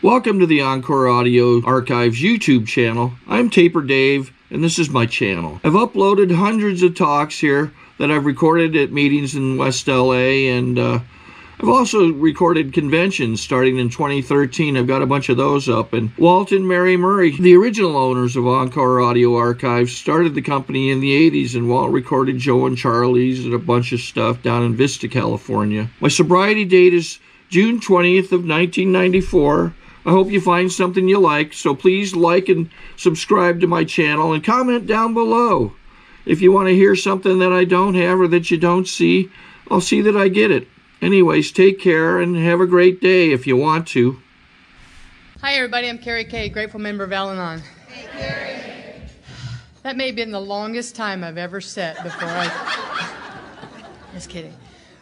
Welcome to the Encore Audio Archives YouTube channel. I'm Taper Dave, and this is my channel. I've uploaded hundreds of talks here that I've recorded at meetings in West LA, and I've also recorded conventions starting in 2013. I've got a bunch of those up. And Walt and Mary Murray, the original owners of Encore Audio Archives, started the company in the 80s, and Walt recorded Joe and Charlie's and a bunch of stuff down in Vista, California. My sobriety date is June 20th of 1994. I hope you find something you like, so please like and subscribe to my channel and comment down below. If you want to hear something that I don't have or that you don't see, I'll see that I get it. Anyways, take care and have a great day if you want to. Hi everybody, I'm Kerri K, grateful member of Al-Anon. Hey Kerri. That may have been the longest time I've ever sat before I... Just kidding.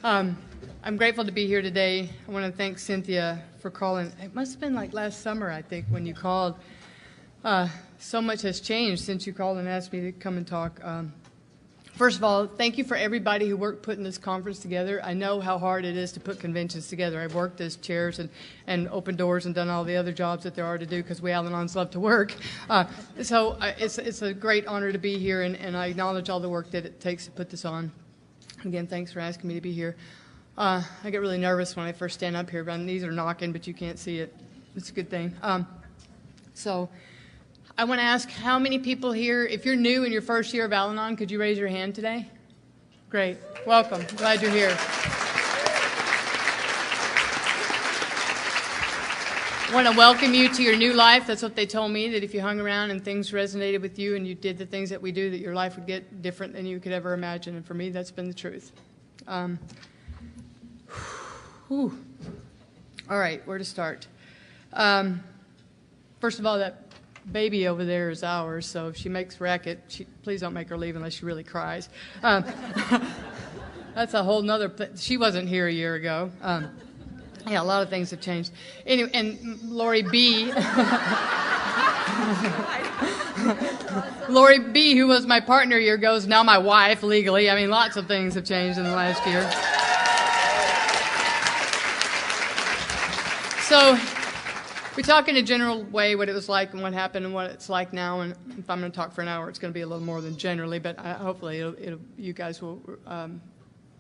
I'm grateful to be here today. I want to thank Cynthia for calling. It must have been like last summer, I think, when you called. So much has changed since you called and asked me to come and talk. First of all, thank you for everybody who worked putting this conference together. I know how hard it is to put conventions together. I've worked as chairs and opened doors and done all the other jobs that there are to do because we Al-Anons love to work. So it's a great honor to be here, and I acknowledge all the work that it takes to put this on. Again, thanks for asking me to be here. I get really nervous when I first stand up here. My knees are knocking, but you can't see it. It's a good thing. So I want to ask how many people here, if you're new in your first year of Al-Anon, could you raise your hand today? Great. Welcome. Glad you're here. I want to welcome you to your new life. That's what they told me, that if you hung around and things resonated with you and you did the things that we do, that your life would get different than you could ever imagine. And for me, that's been the truth. Whew. All right, where to start? First of all, that baby over there is ours, so if she makes racket, please don't make her leave unless she really cries. That's a whole nother... She wasn't here a year ago. Yeah, a lot of things have changed. Anyway, and Lori B... Lori B., who was my partner a year ago, is now my wife legally. I mean, lots of things have changed in the last year. So we talk in a general way what it was like and what happened and what it's like now. And if I'm going to talk for an hour, it's going to be a little more than generally, but hopefully you guys will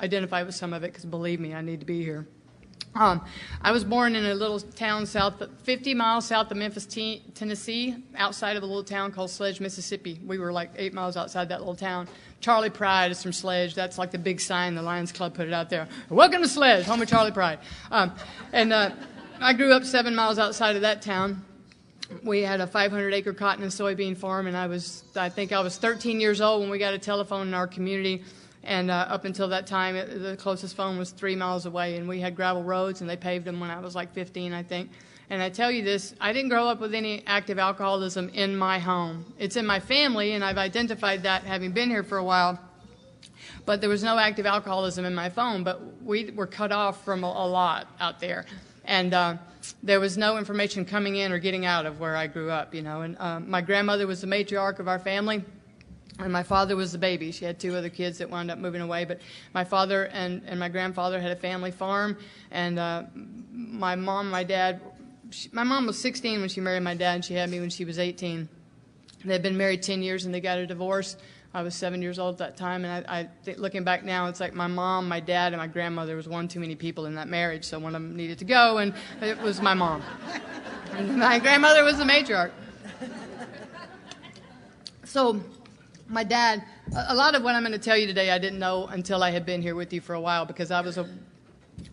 identify with some of it, because believe me, I need to be here. I was born in a little town 50 miles south of Memphis, Tennessee, outside of a little town called Sledge, Mississippi. We were like 8 miles outside that little town. Charlie Pride is from Sledge. That's like the big sign. The Lions Club put it out there. Welcome to Sledge, home of Charlie Pride. I grew up 7 miles outside of that town. We had a 500-acre cotton and soybean farm, and I think I was 13 years old when we got a telephone in our community. And up until that time, the closest phone was 3 miles away, and we had gravel roads, and they paved them when I was like 15, I think. And I tell you this, I didn't grow up with any active alcoholism in my home. It's in my family, and I've identified that having been here for a while. But there was no active alcoholism in my phone, but we were cut off from a lot out there. And there was no information coming in or getting out of where I grew up, you know. And my grandmother was the matriarch of our family. And my father was the baby. She had 2 other kids that wound up moving away. But my father and my grandfather had a family farm. And my mom, my dad, my mom was 16 when she married my dad, and she had me when she was 18. They'd been married 10 years, and they got a divorce. I was 7 years old at that time. And I think, looking back now, it's like my mom, my dad, and my grandmother was one too many people in that marriage. So one of them needed to go, and it was my mom. And my grandmother was the matriarch. So my dad, a lot of what I'm going to tell you today I didn't know until I had been here with you for a while, because I was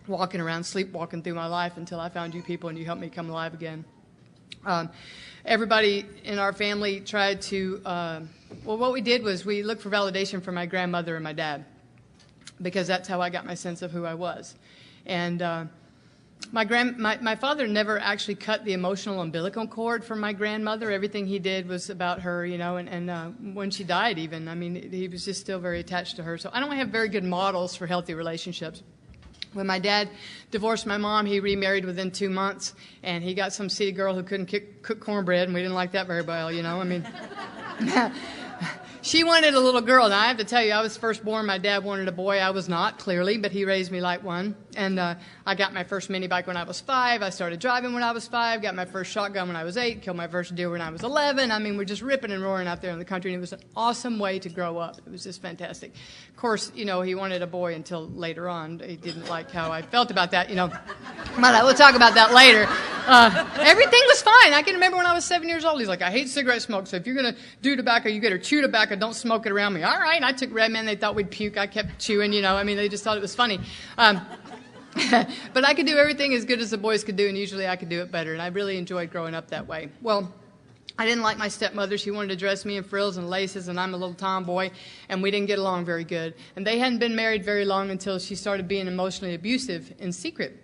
walking around, sleepwalking through my life until I found you people and you helped me come alive again. Everybody in our family tried to, well, what we did was we looked for validation from my grandmother and my dad, because that's how I got my sense of who I was. And my father never actually cut the emotional umbilical cord from my grandmother. Everything he did was about her, you know, and when she died even, I mean, he was just still very attached to her. So I don't have very good models for healthy relationships. When my dad divorced my mom, he remarried within 2 months, and he got some city girl who couldn't cook cornbread, and we didn't like that very well, you know. I mean, she wanted a little girl. Now, I have to tell you, I was first born. My dad wanted a boy. I was not, clearly, but he raised me like one. And I got my first mini bike when I was 5. I started driving when I was 5. Got my first shotgun when I was 8. Killed my first deer when I was 11. I mean, we're just ripping and roaring out there in the country. And it was an awesome way to grow up. It was just fantastic. Of course, you know, he wanted a boy until later on. He didn't like how I felt about that, you know. But we'll talk about that later. Everything was fine. I can remember when I was 7 years old. He's like, I hate cigarette smoke, so if you're going to do tobacco, you better chew tobacco. Don't smoke it around me. All right. I took Red Man. They thought we'd puke. I kept chewing, you know. I mean, they just thought it was funny. But I could do everything as good as the boys could do, and usually I could do it better. And I really enjoyed growing up that way. Well, I didn't like my stepmother. She wanted to dress me in frills and laces, and I'm a little tomboy, and we didn't get along very good. And they hadn't been married very long until she started being emotionally abusive in secret.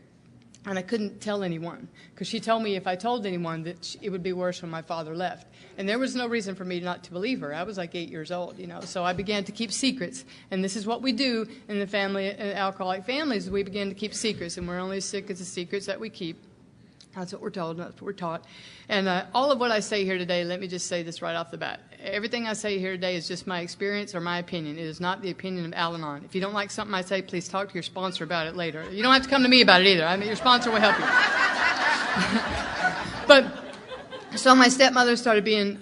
And I couldn't tell anyone, because she told me if I told anyone that it would be worse when my father left. And there was no reason for me not to believe her. I was like 8 years old, you know. So I began to keep secrets. And this is what we do in the family, in alcoholic families. We begin to keep secrets, and we're only as sick as the secrets that we keep. That's what we're told. That's what we're taught. And all of what I say here today, let me just say this right off the bat. Everything I say here today is just my experience or my opinion. It is not the opinion of Al-Anon. If you don't like something I say, please talk to your sponsor about it later. You don't have to come to me about it either. I mean, your sponsor will help you. But so my stepmother started being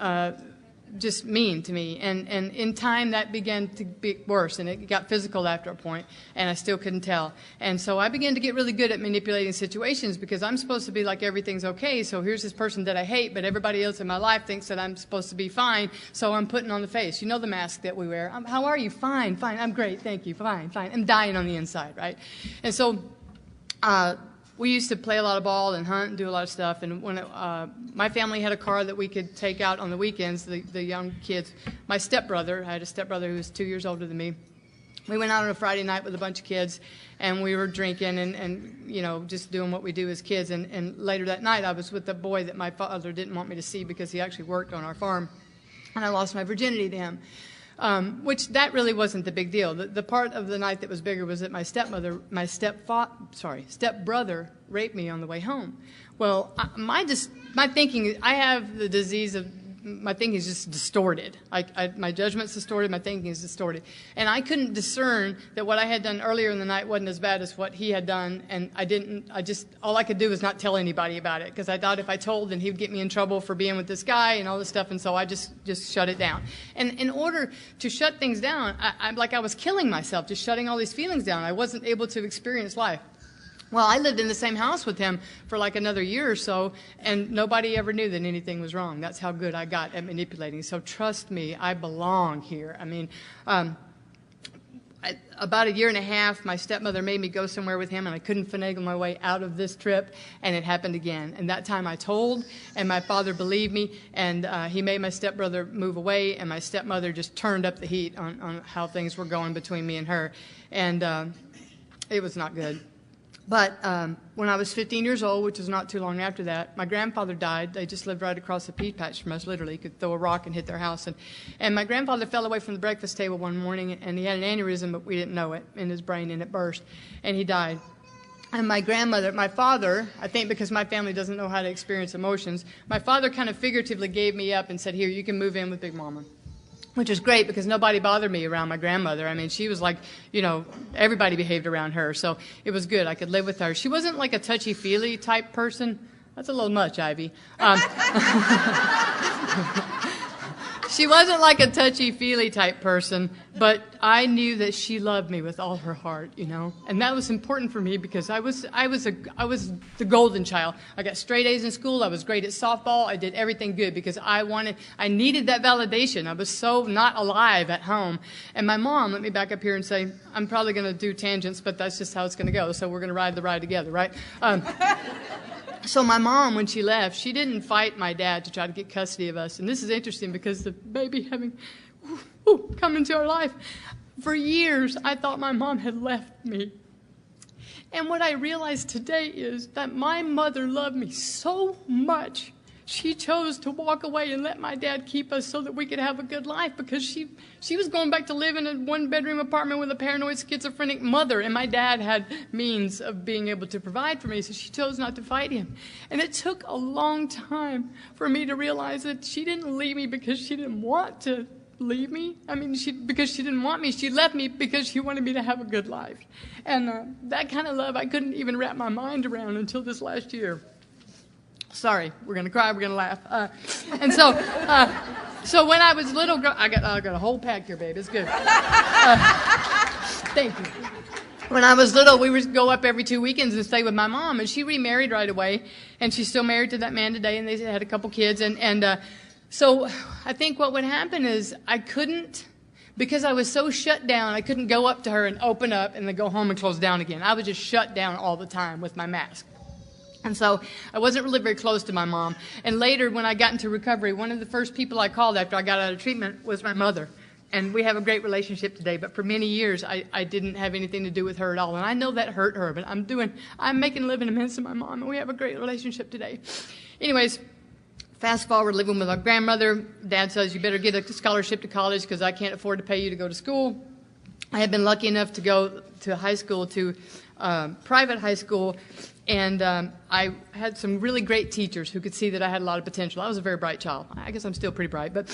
just mean to me, and in time that began to be worse, and it got physical after a point, and I still couldn't tell. And so I began to get really good at manipulating situations, because I'm supposed to be like everything's okay, so here's this person that I hate, but everybody else in my life thinks that I'm supposed to be fine, so I'm putting on the face. You know the mask that we wear. How are you? Fine, fine. I'm great, thank you. Fine, fine. I'm dying on the inside, right? And so we used to play a lot of ball and hunt and do a lot of stuff. And when my family had a car that we could take out on the weekends, the young kids, my stepbrother, I had a stepbrother who was 2 years older than me. We went out on a Friday night with a bunch of kids, and we were drinking and you know, just doing what we do as kids. And later that night, I was with a boy that my father didn't want me to see because he actually worked on our farm, and I lost my virginity to him. Which that really wasn't the big deal. The part of the night that was bigger was that my stepbrother raped me on the way home. Well, my thinking, I have the disease of, my thinking is just distorted. My judgment's distorted, my thinking is distorted. And I couldn't discern that what I had done earlier in the night wasn't as bad as what he had done, and all I could do was not tell anybody about it, because I thought if I told, then he would get me in trouble for being with this guy and all this stuff, and so I just shut it down. And in order to shut things down, I was killing myself, just shutting all these feelings down. I wasn't able to experience life. Well, I lived in the same house with him for like another year or so, and nobody ever knew that anything was wrong. That's how good I got at manipulating. So trust me, I belong here. I mean, about a year and a half, my stepmother made me go somewhere with him, and I couldn't finagle my way out of this trip, and it happened again. And that time I told, and my father believed me, and he made my stepbrother move away, and my stepmother just turned up the heat on how things were going between me and her. And it was not good. But when I was 15 years old, which was not too long after that, my grandfather died. They just lived right across the peach patch from us, literally. You could throw a rock and hit their house. And my grandfather fell away from the breakfast table one morning, and he had an aneurysm, but we didn't know it, in his brain, and it burst, and he died. And my father, I think because my family doesn't know how to experience emotions, my father kind of figuratively gave me up and said, here, you can move in with Big Mama. Which was great, because nobody bothered me around my grandmother. I mean, she was like, you know, everybody behaved around her. So it was good. I could live with her. She wasn't like a touchy-feely type person. That's a little much, Ivy. She wasn't like a touchy-feely type person, but I knew that she loved me with all her heart, you know. And that was important for me, because I was the golden child. I got straight A's in school. I was great at softball. I did everything good because I needed that validation. I was so not alive at home. And my mom, let me back up here and say, I'm probably going to do tangents, but that's just how it's going to go. So we're going to ride the ride together, right? So my mom, when she left, she didn't fight my dad to try to get custody of us. And this is interesting, because the baby having come into our life, for years I thought my mom had left me. And what I realized today is that my mother loved me so much, she chose to walk away and let my dad keep us so that we could have a good life, because she was going back to live in a one-bedroom apartment with a paranoid schizophrenic mother, and my dad had means of being able to provide for me, so she chose not to fight him. And it took a long time for me to realize that she didn't leave me because she didn't want to leave me. I mean, because she didn't want me. She left me because she wanted me to have a good life. And that kind of love I couldn't even wrap my mind around until this last year. Sorry, we're going to cry, we're going to laugh. So when I was little, I got a whole pack here, babe. It's good. Thank you. When I was little, we would go up every 2 weekends and stay with my mom, and she remarried right away, and she's still married to that man today, and they had a couple kids, so I think what would happen is I couldn't, because I was so shut down, I couldn't go up to her and open up and then go home and close down again. I was just shut down all the time with my mask. And so I wasn't really very close to my mom. And later, when I got into recovery, one of the first people I called after I got out of treatment was my mother. And we have a great relationship today, but for many years, I didn't have anything to do with her at all. And I know that hurt her, but I'm making a living amends to my mom, and we have a great relationship today. Anyways, fast forward, living with my grandmother. Dad says, you better get a scholarship to college because I can't afford to pay you to go to school. I had been lucky enough to go to high school, to private high school, and I had some really great teachers who could see that I had a lot of potential. I was a very bright child. I guess I'm still pretty bright, but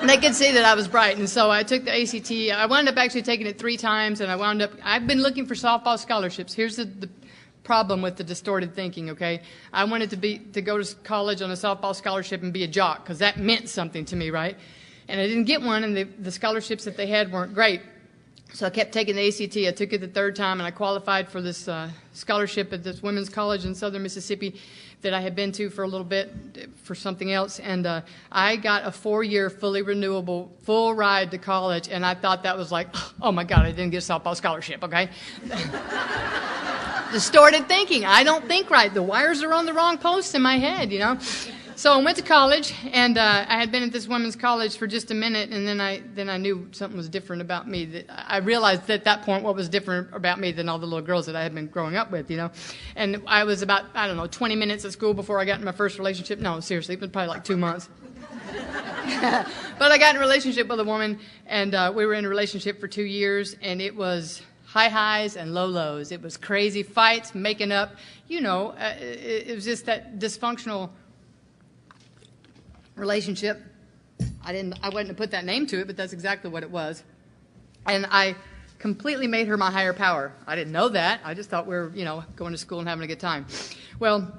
they could see that I was bright. And so I took the ACT. I wound up actually taking it 3 times, and I've been looking for softball scholarships. Here's the problem with the distorted thinking, okay? I wanted to go to college on a softball scholarship and be a jock because that meant something to me, right? And I didn't get one, and the scholarships that they had weren't great. So I kept taking the ACT. I took it the 3rd time, and I qualified for this scholarship at this women's college in southern Mississippi that I had been to for a little bit for something else. And I got a 4-year, fully renewable, full ride to college, and I thought that was like, oh, my God, I didn't get a softball scholarship, okay? Distorted thinking. I don't think right. The wires are on the wrong posts in my head, you know? So I went to college, and I had been at this women's college for just a minute, and then I knew something was different about me. That I realized at that point what was different about me than all the little girls that I had been growing up with, you know. And I was about, 20 minutes at school before I got in my first relationship. No, seriously, it was probably like 2 months. But I got in a relationship with a woman, and we were in a relationship for 2 years, and it was high highs and low lows. It was crazy fights, making up, it was just that dysfunctional relationship. I wouldn't have put that name to it, but that's exactly what it was. And I completely made her my higher power. I didn't know that. I just thought we were, going to school and having a good time. Well,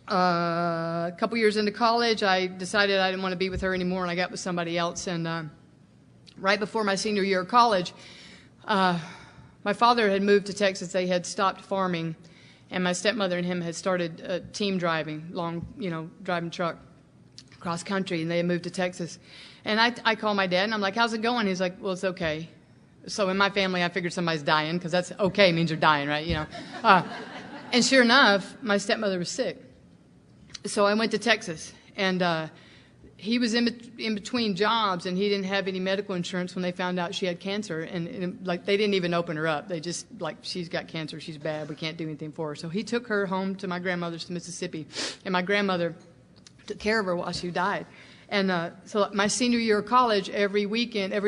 a couple years into college, I decided I didn't want to be with her anymore, and I got with somebody else. And right before my senior year of college, my father had moved to Texas. They had stopped farming, and my stepmother and him had started team driving, driving truck cross country, and they had moved to Texas. And I called my dad, and I'm like, how's it going? He's like, well, it's okay. So in my family, I figured somebody's dying, because that's okay means you're dying, right? And sure enough, my stepmother was sick. So I went to Texas, and he was in between jobs, and he didn't have any medical insurance when they found out she had cancer. And they didn't even open her up. They just, she's got cancer, she's bad, we can't do anything for her. So he took her home to my grandmother's to Mississippi, and my grandmother took care of her while she died. And so my senior year of college, every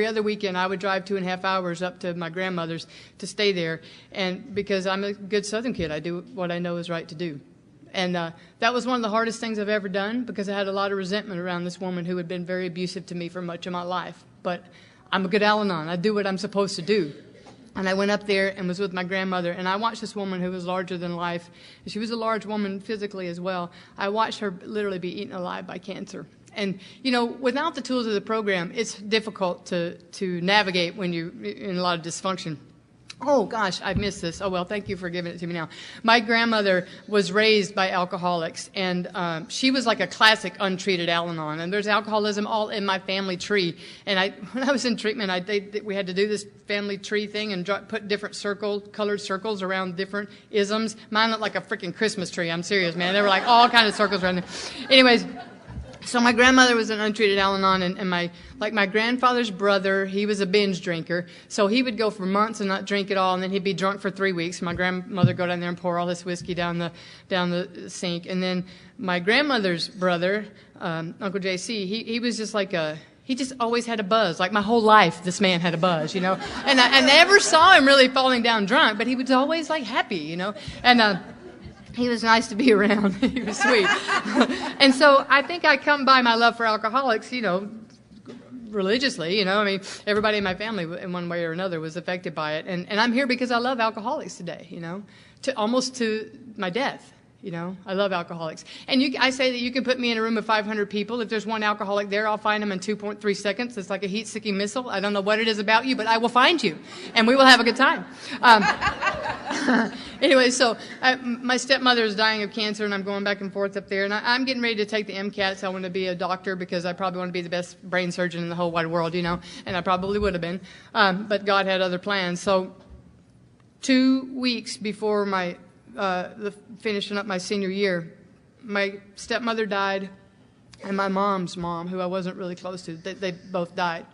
other weekend, I would drive 2.5 hours up to my grandmother's to stay there. And because I'm a good Southern kid, I do what I know is right to do. And that was one of the hardest things I've ever done, because I had a lot of resentment around this woman who had been very abusive to me for much of my life. But I'm a good Al-Anon. I do what I'm supposed to do. And I went up there and was with my grandmother, and I watched this woman who was larger than life. She was a large woman physically as well. I watched her literally be eaten alive by cancer. And, without the tools of the program, it's difficult to navigate when you're in a lot of dysfunction. Oh, gosh, I've missed this. Oh, well, thank you for giving it to me now. My grandmother was raised by alcoholics, and she was like a classic untreated Al-Anon. And there's alcoholism all in my family tree. And when I was in treatment, we had to do this family tree thing and put different colored circles around different isms. Mine looked like a freaking Christmas tree. I'm serious, man. There were like all kinds of circles around there. Anyways, so my grandmother was an untreated Al-Anon, and my grandfather's brother, he was a binge drinker. So he would go for months and not drink at all, and then he'd be drunk for 3 weeks. My grandmother would go down there and pour all this whiskey down the sink. And then my grandmother's brother, Uncle JC, he was just he just always had a buzz. Like my whole life, this man had a buzz, And I never saw him really falling down drunk, but he was always happy, And he was nice to be around. He was sweet. And so I think I come by my love for alcoholics, religiously, you know. I mean, everybody in my family in one way or another was affected by it. And I'm here because I love alcoholics today, you know, almost to my death. You know, I love alcoholics. And I say that you can put me in a room of 500 people. If there's one alcoholic there, I'll find them in 2.3 seconds. It's like a heat-seeking missile. I don't know what it is about you, but I will find you, and we will have a good time. Anyway, so my stepmother is dying of cancer, and I'm going back and forth up there. And I'm getting ready to take the MCATs. I want to be a doctor because I probably want to be the best brain surgeon in the whole wide world, you know, and I probably would have been. But God had other plans. So 2 weeks before finishing up my senior year, my stepmother died, and my mom's mom, who I wasn't really close to, they both died.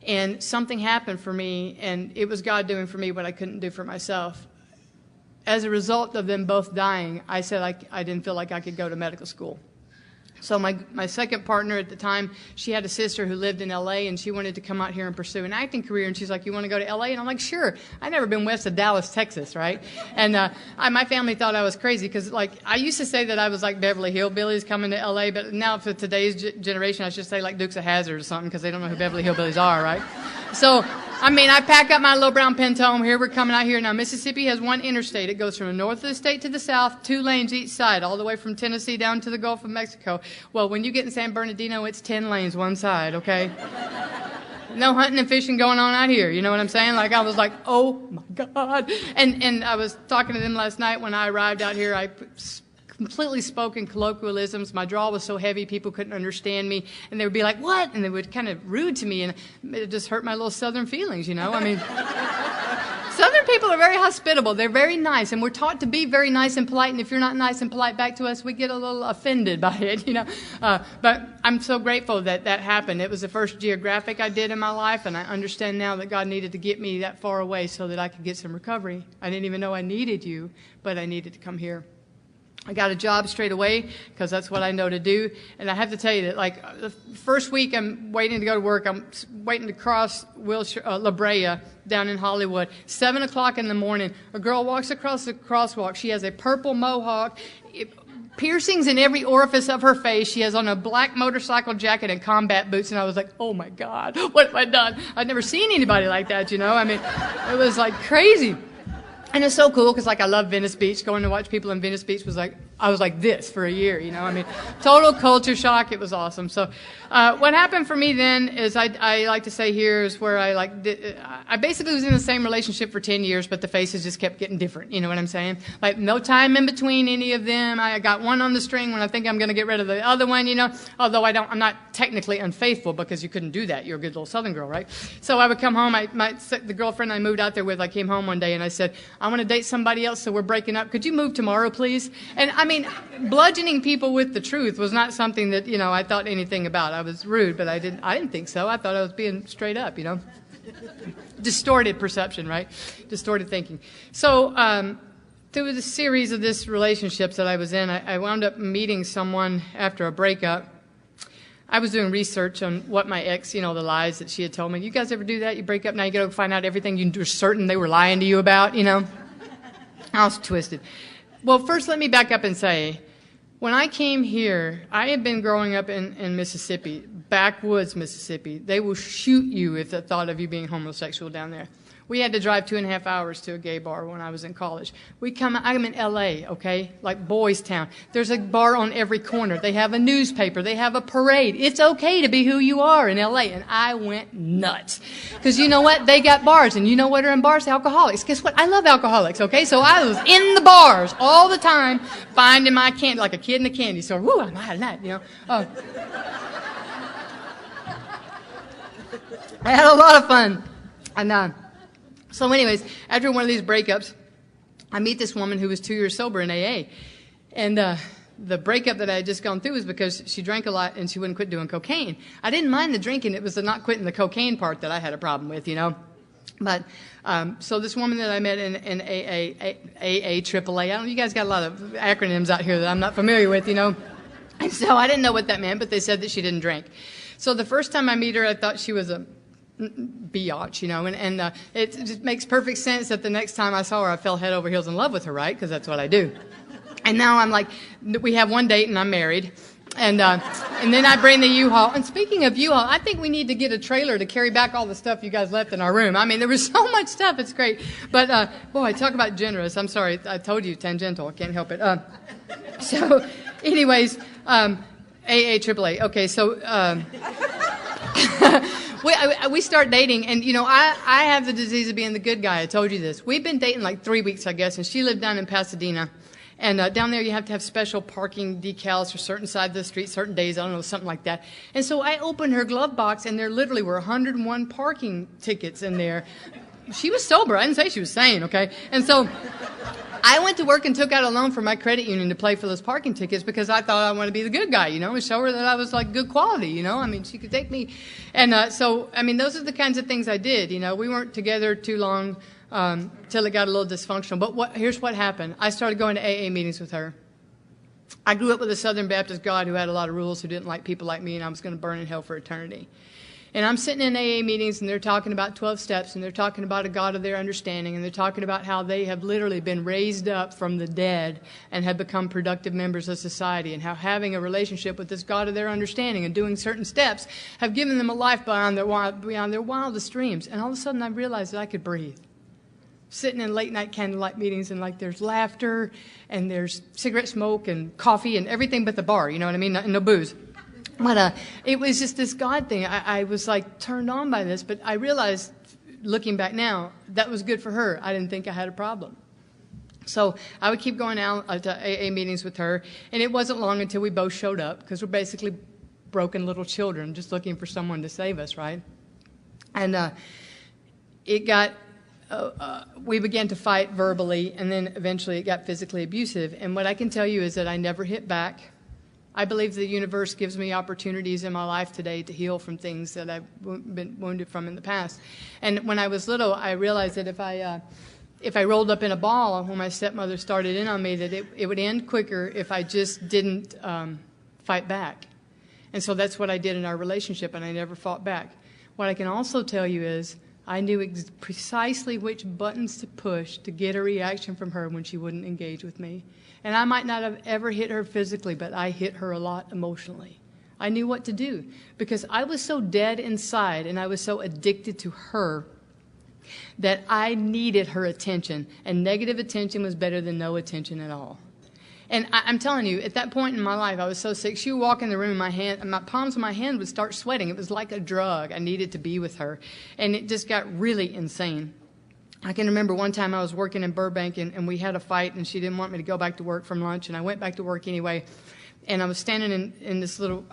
And something happened for me, and it was God doing for me what I couldn't do for myself. As a result of them both dying, I said I didn't feel like I could go to medical school. So my second partner at the time, she had a sister who lived in L.A., and she wanted to come out here and pursue an acting career. And she's like, you want to go to L.A.? And I'm like, sure. I've never been west of Dallas, Texas, right? And my family thought I was crazy because, like, I used to say that I was like Beverly Hillbillies coming to L.A., but now for today's generation, I should say like Dukes of Hazzard or something because they don't know who Beverly Hillbillies are, right? So, I mean, I pack up my little brown Pentome. Here we're coming out here. Now, Mississippi has one interstate. It goes from the north of the state to the south, 2 lanes each side, all the way from Tennessee down to the Gulf of Mexico. Well, when you get in San Bernardino, it's 10 lanes one side, okay? No hunting and fishing going on out here. You know what I'm saying? Like, I was like, oh, my God. And I was talking to them last night when I arrived out here. I completely spoke in colloquialisms. My drawl was so heavy people couldn't understand me, and they would be like, what? And they would kind of rude to me, and it just hurt my little southern feelings, you know? I mean, southern people are very hospitable. They're very nice, and we're taught to be very nice and polite, and if you're not nice and polite back to us, we get a little offended by it, you know? But I'm so grateful that that happened. It was the first geographic I did in my life, and I understand now that God needed to get me that far away so that I could get some recovery. I didn't even know I needed you, but I needed to come here. I got a job straight away because that's what I know to do. And I have to tell you that, like, the first week I'm waiting to go to work, I'm waiting to cross La Brea down in Hollywood. 7 o'clock in the morning, a girl walks across the crosswalk. She has a purple mohawk, piercings in every orifice of her face. She has on a black motorcycle jacket and combat boots. And I was like, oh, my God, what have I done? I'd never seen anybody like that, you know? I mean, it was, like, crazy. And it's so cool because, like, I love Venice Beach. Going to watch people in Venice Beach was like, I was like this for a year, you know. I mean, total culture shock. It was awesome. So what happened for me then is I like to say here is where I basically was in the same relationship for 10 years, but the faces just kept getting different. You know what I'm saying? Like, no time in between any of them. I got one on the string when I think I'm going to get rid of the other one, you know. Although I'm not technically unfaithful because you couldn't do that. You're a good little Southern girl, right? So I would come home. The girlfriend I moved out there with, I came home one day and I said, I want to date somebody else, so we're breaking up. Could you move tomorrow, please? And I mean, bludgeoning people with the truth was not something that, you know, I thought anything about. I was rude, but I didn't think so. I thought I was being straight up, you know. Distorted perception, right? Distorted thinking. So through the series of this relationships that I was in, I wound up meeting someone after a breakup. I was doing research on what my ex, you know, the lies that she had told me. You guys ever do that? You break up, now you got to find out everything you're certain they were lying to you about, you know? I was twisted. Well, first let me back up and say, when I came here, I had been growing up in Mississippi, backwoods Mississippi. They will shoot you if the thought of you being homosexual down there. We had to drive 2.5 hours to a gay bar when I was in college. I'm in L.A., okay, like Boys Town. There's a bar on every corner. They have a newspaper. They have a parade. It's okay to be who you are in L.A., and I went nuts. Because you know what? They got bars, and you know what are in bars? Alcoholics. Guess what? I love alcoholics, okay? So I was in the bars all the time, finding my candy, like a kid in a candy store. Woo, I'm out of that, you know. I had a lot of fun. And so anyways, after one of these breakups, I meet this woman who was 2 years sober in AA. And the breakup that I had just gone through was because she drank a lot and she wouldn't quit doing cocaine. I didn't mind the drinking. It was the not quitting the cocaine part that I had a problem with, you know. But so this woman that I met in AA, AAA, I don't know, you guys got a lot of acronyms out here that I'm not familiar with, you know. And so I didn't know what that meant, but they said that she didn't drink. So the first time I meet her, I thought she was a biatch, you know, and it just makes perfect sense that the next time I saw her, I fell head over heels in love with her, right? Because that's what I do. And now I'm like, we have one date and I'm married. And And then I bring the U-Haul. And speaking of U-Haul, I think we need to get a trailer to carry back all the stuff you guys left in our room. I mean, there was so much stuff. It's great. But, boy, talk about generous. I'm sorry. I told you, tangential. I can't help it. So, anyways, AA, AAA. Okay, so we start dating, and, you know, I have the disease of being the good guy. I told you this. We've been dating like 3 weeks, I guess, and she lived down in Pasadena. And down there, you have to have special parking decals for certain sides of the street, certain days, I don't know, something like that. And so I opened her glove box, and there literally were 101 parking tickets in there. She was sober. I didn't say she was sane, okay? And so I went to work and took out a loan from my credit union to pay for those parking tickets because I thought I wanted to be the good guy, you know, and show her that I was, like, good quality, you know? I mean, she could take me. And so, I mean, those are the kinds of things I did, you know. We weren't together too long. Till it got a little dysfunctional. But here's what happened. I started going to AA meetings with her. I grew up with a Southern Baptist God who had a lot of rules, who didn't like people like me, and I was going to burn in hell for eternity. And I'm sitting in AA meetings, and they're talking about 12 steps, and they're talking about a God of their understanding, and they're talking about how they have literally been raised up from the dead and have become productive members of society, and how having a relationship with this God of their understanding and doing certain steps have given them a life beyond their wildest dreams. And all of a sudden, I realized that I could breathe. Sitting in late night candlelight meetings, and like there's laughter and there's cigarette smoke and coffee and everything but the bar, you know what I mean? No booze. But it was just this God thing. I was like turned on by this, but I realized, looking back now, that was good for her. I didn't think I had a problem. So I would keep going out to AA meetings with her, and it wasn't long until we both showed up, because we're basically broken little children just looking for someone to save us, right? And it got... we began to fight verbally, and then eventually it got physically abusive. And what I can tell you is that I never hit back. I believe the universe gives me opportunities in my life today to heal from things that I've been wounded from in the past. And when I was little, I realized that if I rolled up in a ball when my stepmother started in on me, that it would end quicker if I just didn't fight back. And so that's what I did in our relationship, and I never fought back. What I can also tell you is I knew precisely which buttons to push to get a reaction from her when she wouldn't engage with me. And I might not have ever hit her physically, but I hit her a lot emotionally. I knew what to do because I was so dead inside and I was so addicted to her that I needed her attention, and negative attention was better than no attention at all. And I'm telling you, at that point in my life, I was so sick. She would walk in the room, and my palms of my hand would start sweating. It was like a drug. I needed to be with her. And it just got really insane. I can remember one time I was working in Burbank, and we had a fight, and she didn't want me to go back to work from lunch, and I went back to work anyway. And I was standing in this little,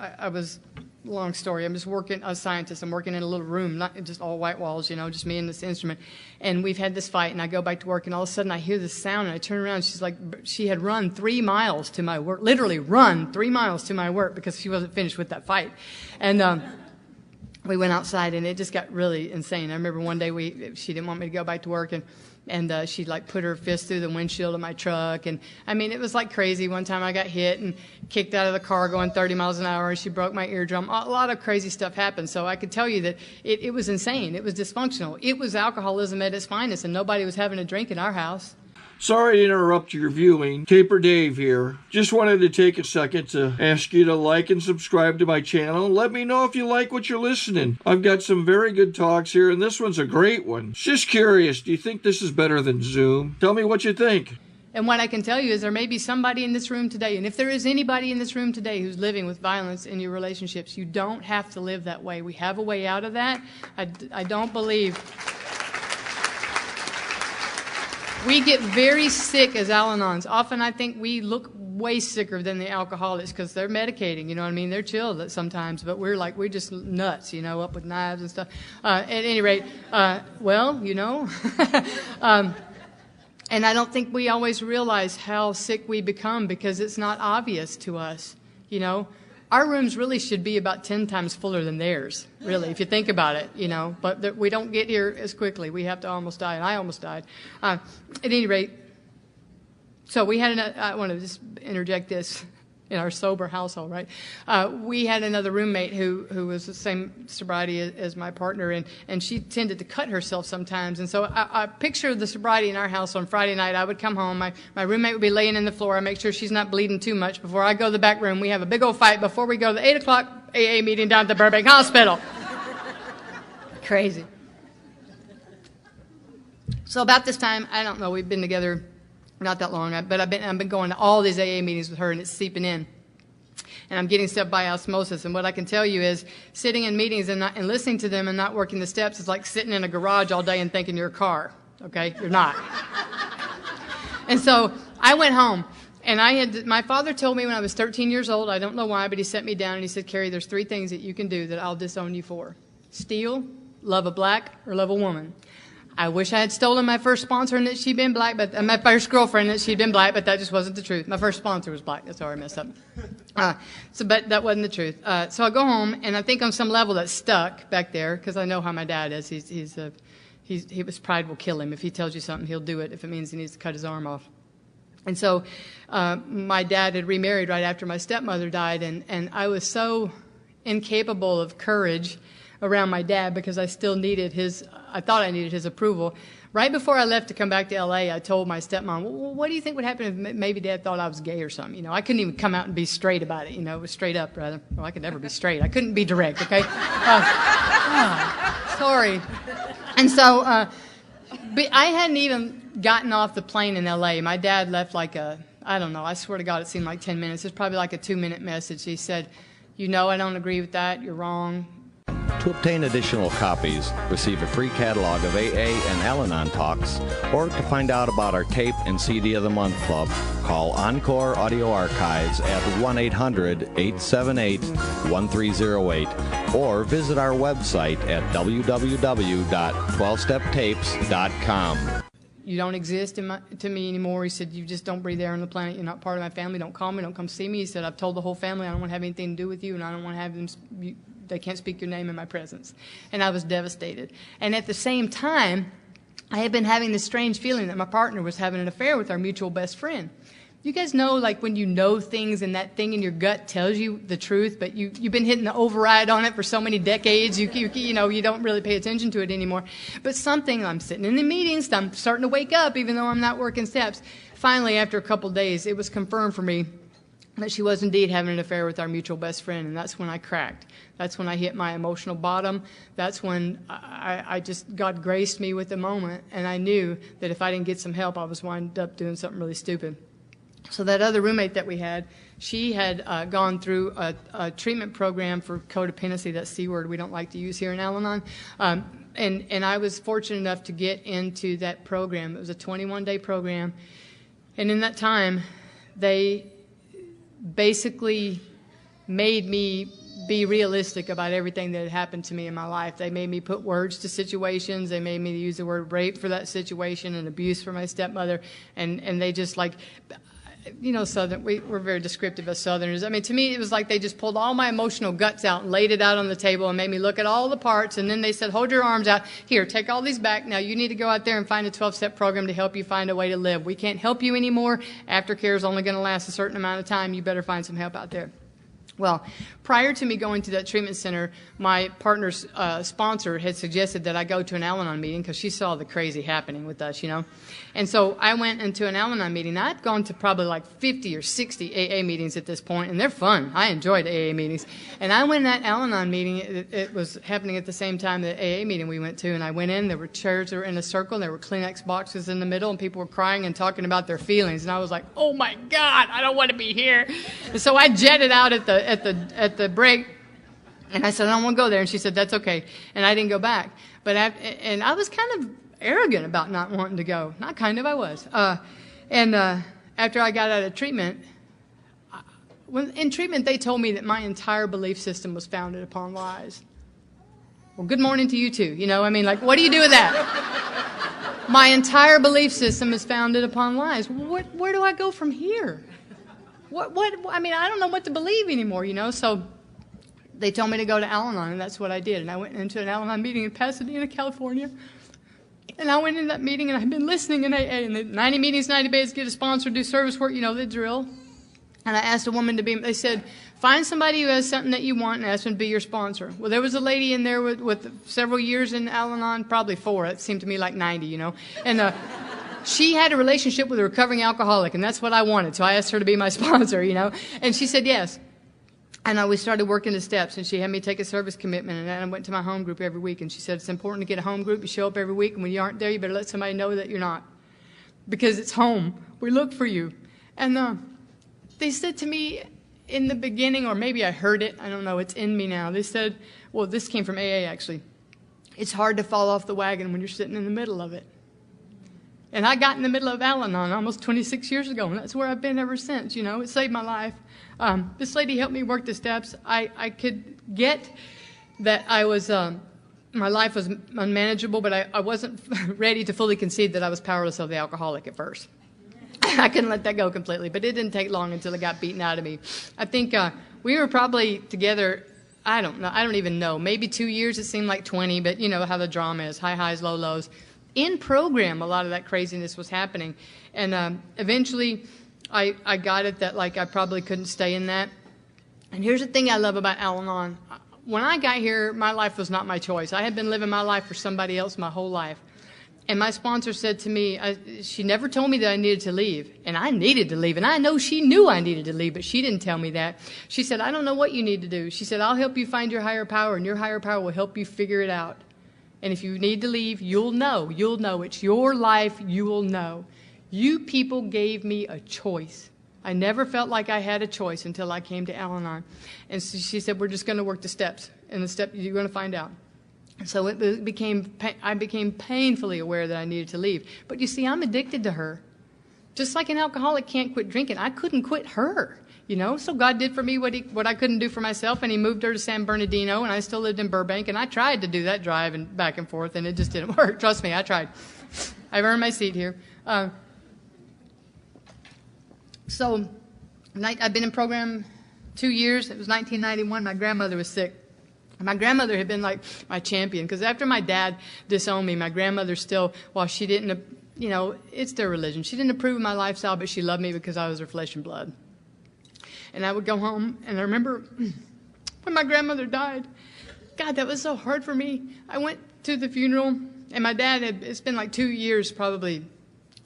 long story, I'm just working, a scientist, I'm working in a little room, not just all white walls, you know, just me and this instrument. And we've had this fight, and I go back to work, and all of a sudden I hear this sound, and I turn around, and she's like, she had run 3 miles to my work, literally run 3 miles to my work because she wasn't finished with that fight. And we went outside, and it just got really insane. I remember one day she didn't want me to go back to work, and she like put her fist through the windshield of my truck. And I mean, it was like crazy. One time I got hit and kicked out of the car going 30 miles an hour, and she broke my eardrum. A lot of crazy stuff happened. So I could tell you that it was insane. It was dysfunctional. It was alcoholism at its finest, and nobody was having a drink in our house. Sorry to interrupt your viewing. Taper Dave here. Just wanted to take a second to ask you to like and subscribe to my channel. Let me know if you like what you're listening. I've got some very good talks here, and this one's a great one. Just curious, do you think this is better than Zoom? Tell me what you think. And what I can tell you is there may be somebody in this room today, and if there is anybody in this room today who's living with violence in your relationships, you don't have to live that way. We have a way out of that. I don't believe... We get very sick as Al-Anons. Often I think we look way sicker than the alcoholics because they're medicating, you know what I mean? They're chilled sometimes, but we're just nuts, you know, up with knives and stuff. At any rate, well, you know. And I don't think we always realize how sick we become because it's not obvious to us, you know. Our rooms really should be about 10 times fuller than theirs, really, if you think about it, you know. But we don't get here as quickly. We have to almost die, and I almost died. At any rate, so we had I want to just interject this. in our sober household, right? We had another roommate who was the same sobriety as my partner, and she tended to cut herself sometimes. And so I picture the sobriety in our house on Friday night. I would come home. My roommate would be laying in the floor. I make sure she's not bleeding too much before I go to the back room. We have a big old fight before we go to the 8 o'clock AA meeting down at the Burbank Hospital. Crazy. So about this time, I don't know, we've been together not that long, but I've been going to all these AA meetings with her, and it's seeping in. And I'm getting stuff by osmosis. And what I can tell you is sitting in meetings and listening to them and not working the steps is like sitting in a garage all day and thinking you're a car. Okay? You're not. And so I went home. And my father told me when I was 13 years old, I don't know why, but he sat me down and he said, Kerri, there's 3 things that you can do that I'll disown you for. Steal, love a black, or love a woman. I wish I had stolen my first sponsor and that she'd been black, but my first girlfriend and that she'd been black, but that just wasn't the truth. My first sponsor was black. That's why I messed up. But that wasn't the truth. So I go home, and I think on some level that's stuck back there because I know how my dad is. His pride will kill him. If he tells you something, he'll do it if it means he needs to cut his arm off. And so my dad had remarried right after my stepmother died, and I was so incapable of courage around my dad because I thought I needed his approval. Right before I left to come back to L.A., I told my stepmom, well, what do you think would happen if maybe Dad thought I was gay or something? I couldn't even come out and be straight about it, it was straight up, rather. Well, I could never be straight. I couldn't be direct, okay? Sorry. And so but I hadn't even gotten off the plane in L.A. My dad left I don't know, I swear to God, it seemed like 10 minutes. It's probably like a 2-minute message. He said, I don't agree with that. You're wrong. To obtain additional copies, receive a free catalog of AA and Al-Anon talks, or to find out about our tape and CD of the Month Club, call Encore Audio Archives at 1-800-878-1308 or visit our website at www.12steptapes.com. You don't exist to me anymore. He said, you just don't breathe air on the planet. You're not part of my family. Don't call me. Don't come see me. He said, I've told the whole family I don't want to have anything to do with you, and I don't want to have them... They can't speak your name in my presence. And I was devastated. And at the same time, I had been having this strange feeling that my partner was having an affair with our mutual best friend. You guys know, like, when you know things and that thing in your gut tells you the truth, but you've been hitting the override on it for so many decades, you don't really pay attention to it anymore. But I'm sitting in the meetings, I'm starting to wake up even though I'm not working steps. Finally, after a couple days, it was confirmed for me that she was indeed having an affair with our mutual best friend, and that's when I cracked. That's when I hit my emotional bottom. That's when God graced me with the moment, and I knew that if I didn't get some help, I was wind up doing something really stupid. So that other roommate that we had, she had gone through a treatment program for codependency, that C word we don't like to use here in Al-Anon, and I was fortunate enough to get into that program. It was a 21-day program, and in that time, they basically made me be realistic about everything that had happened to me in my life. They made me put words to situations. They made me use the word rape for that situation and abuse for my stepmother. And they just Southern, we're very descriptive as Southerners. I mean, to me, it was like they just pulled all my emotional guts out and laid it out on the table and made me look at all the parts. And then they said, hold your arms out. Here, take all these back. Now you need to go out there and find a 12-step program to help you find a way to live. We can't help you anymore. Aftercare is only going to last a certain amount of time. You better find some help out there. Well, prior to me going to that treatment center, my partner's sponsor had suggested that I go to an Al-Anon meeting because she saw the crazy happening with us, And so I went into an Al-Anon meeting. Now, I'd gone to probably like 50 or 60 AA meetings at this point, and they're fun. I enjoyed AA meetings. And I went in that Al-Anon meeting. It was happening at the same time the AA meeting we went to, and I went in. There were chairs that were in a circle. There were Kleenex boxes in the middle, and people were crying and talking about their feelings. And I was like, oh, my God, I don't want to be here. And so I jetted out at the break, and I said, I don't want to go there. And she said, that's okay. And I didn't go back. And I was kind of arrogant about not wanting to go. Not kind of, I was. After I got out of treatment, in treatment, they told me that my entire belief system was founded upon lies. Well, good morning to you too. What do you do with that? My entire belief system is founded upon lies. Where do I go from here? I don't know what to believe anymore, So they told me to go to Al-Anon, and that's what I did. And I went into an Al-Anon meeting in Pasadena, California. And I went in that meeting, and I've been listening in AA. And the 90 meetings, 90 days, get a sponsor, do service work, the drill. And I asked a woman to be, they said, find somebody who has something that you want and ask them to be your sponsor. Well, there was a lady in there with several years in Al-Anon, probably 4. It seemed to me like 90, you know. And she had a relationship with a recovering alcoholic, and that's what I wanted. So I asked her to be my sponsor, you know. And she said yes. And we started working the steps, and she had me take a service commitment, and I went to my home group every week. And she said, it's important to get a home group. You show up every week, and when you aren't there, you better let somebody know that you're not. Because it's home. We look for you. And they said to me in the beginning, or maybe I heard it, I don't know, it's in me now. They said, well, this came from AA actually. It's hard to fall off the wagon when you're sitting in the middle of it. And I got in the middle of Al-Anon almost 26 years ago, and that's where I've been ever since, you know. It saved my life. This lady helped me work the steps. I could get that I was, my life was unmanageable, but I wasn't ready to fully concede that I was powerless of the alcoholic at first. I couldn't let that go completely, but it didn't take long until it got beaten out of me. I think we were probably together, I don't know, I don't even know, maybe 2 years. It seemed like 20, but you know how the drama is, high highs, low lows. In program, a lot of that craziness was happening. And eventually, I got it that like I probably couldn't stay in that. And here's the thing I love about Al-Anon. When I got here, my life was not my choice. I had been living my life for somebody else my whole life. And my sponsor said to me, she never told me that I needed to leave. And I needed to leave. And I know she knew I needed to leave, but she didn't tell me that. She said, I don't know what you need to do. She said, I'll help you find your higher power, and your higher power will help you figure it out. And if you need to leave, you'll know. You'll know. It's your life. You will know. You people gave me a choice. I never felt like I had a choice until I came to Al-Anon. And so she said, we're just going to work the steps. And the step, you're going to find out. So I became painfully aware that I needed to leave. But you see, I'm addicted to her. Just like an alcoholic can't quit drinking, I couldn't quit her. You know, so God did for me what I couldn't do for myself, and he moved her to San Bernardino, and I still lived in Burbank, and I tried to do that drive and back and forth, and it just didn't work. Trust me, I tried. I've earned my seat here. So I've been in program 2 years. It was 1991. My grandmother was sick. My grandmother had been like my champion, because after my dad disowned me, my grandmother still, while she didn't, you know, it's their religion. She didn't approve of my lifestyle, but she loved me because I was her flesh and blood. And I would go home, and I remember when my grandmother died, God, that was so hard for me. I went to the funeral, and my dad it's been like 2 years probably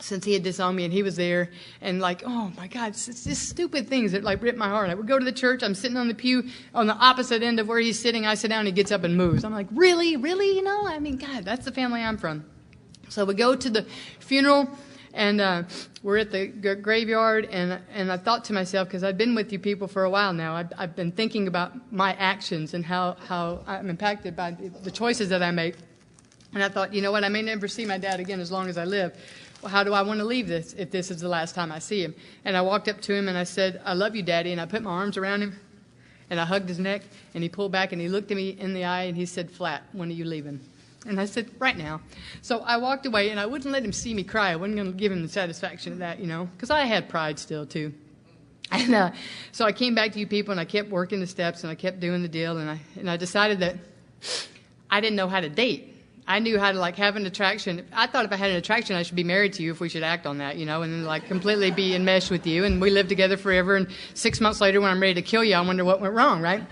since he had disowned me, and he was there, and like, oh my God, it's just stupid things that like ripped my heart. I would go to the church, I'm sitting on the pew on the opposite end of where he's sitting, I sit down, and he gets up and moves. I'm like, really, you know? I mean, God, that's the family I'm from. So we go to the funeral, and we're at the graveyard, and I thought to myself, because I've been with you people for a while now, I've been thinking about my actions and how I'm impacted by the choices that I make. And I thought, you know what, I may never see my dad again as long as I live. Well, how do I want to leave this if this is the last time I see him? And I walked up to him and I said, I love you, Daddy. And I put my arms around him and I hugged his neck, and he pulled back and he looked at me in the eye and he said, flat, when are you leaving? And I said, right now. So I walked away, and I wouldn't let him see me cry. I wasn't going to give him the satisfaction of that, you know, because I had pride still too. And so I came back to you people, and I kept working the steps, and I kept doing the deal, and I decided that I didn't know how to date. I knew how to like have an attraction. I thought if I had an attraction, I should be married to you if we should act on that, you know, and then like completely be enmeshed with you, and we live together forever. And 6 months later, when I'm ready to kill you, I wonder what went wrong, right?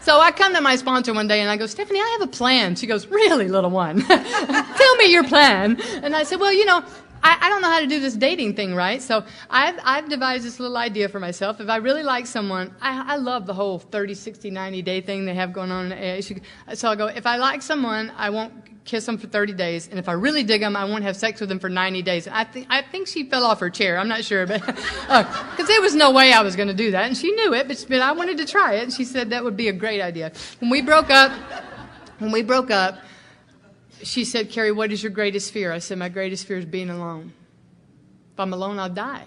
So I come to my sponsor one day, and I go, Stephanie, I have a plan. She goes, really, little one? Tell me your plan. And I said, well, you know, I don't know how to do this dating thing, right? So I've devised this little idea for myself. If I really like someone, I love the whole 30, 60, 90 day thing they have going on in AA. So I go, if I like someone, I won't kiss them for 30 days. And if I really dig them, I won't have sex with them for 90 days. I think she fell off her chair. I'm not sure, but because there was no way I was going to do that. And she knew it, but I wanted to try it. And she said that would be a great idea. When we broke up, she said, Kerri, what is your greatest fear? I said, my greatest fear is being alone. If I'm alone, I'll die.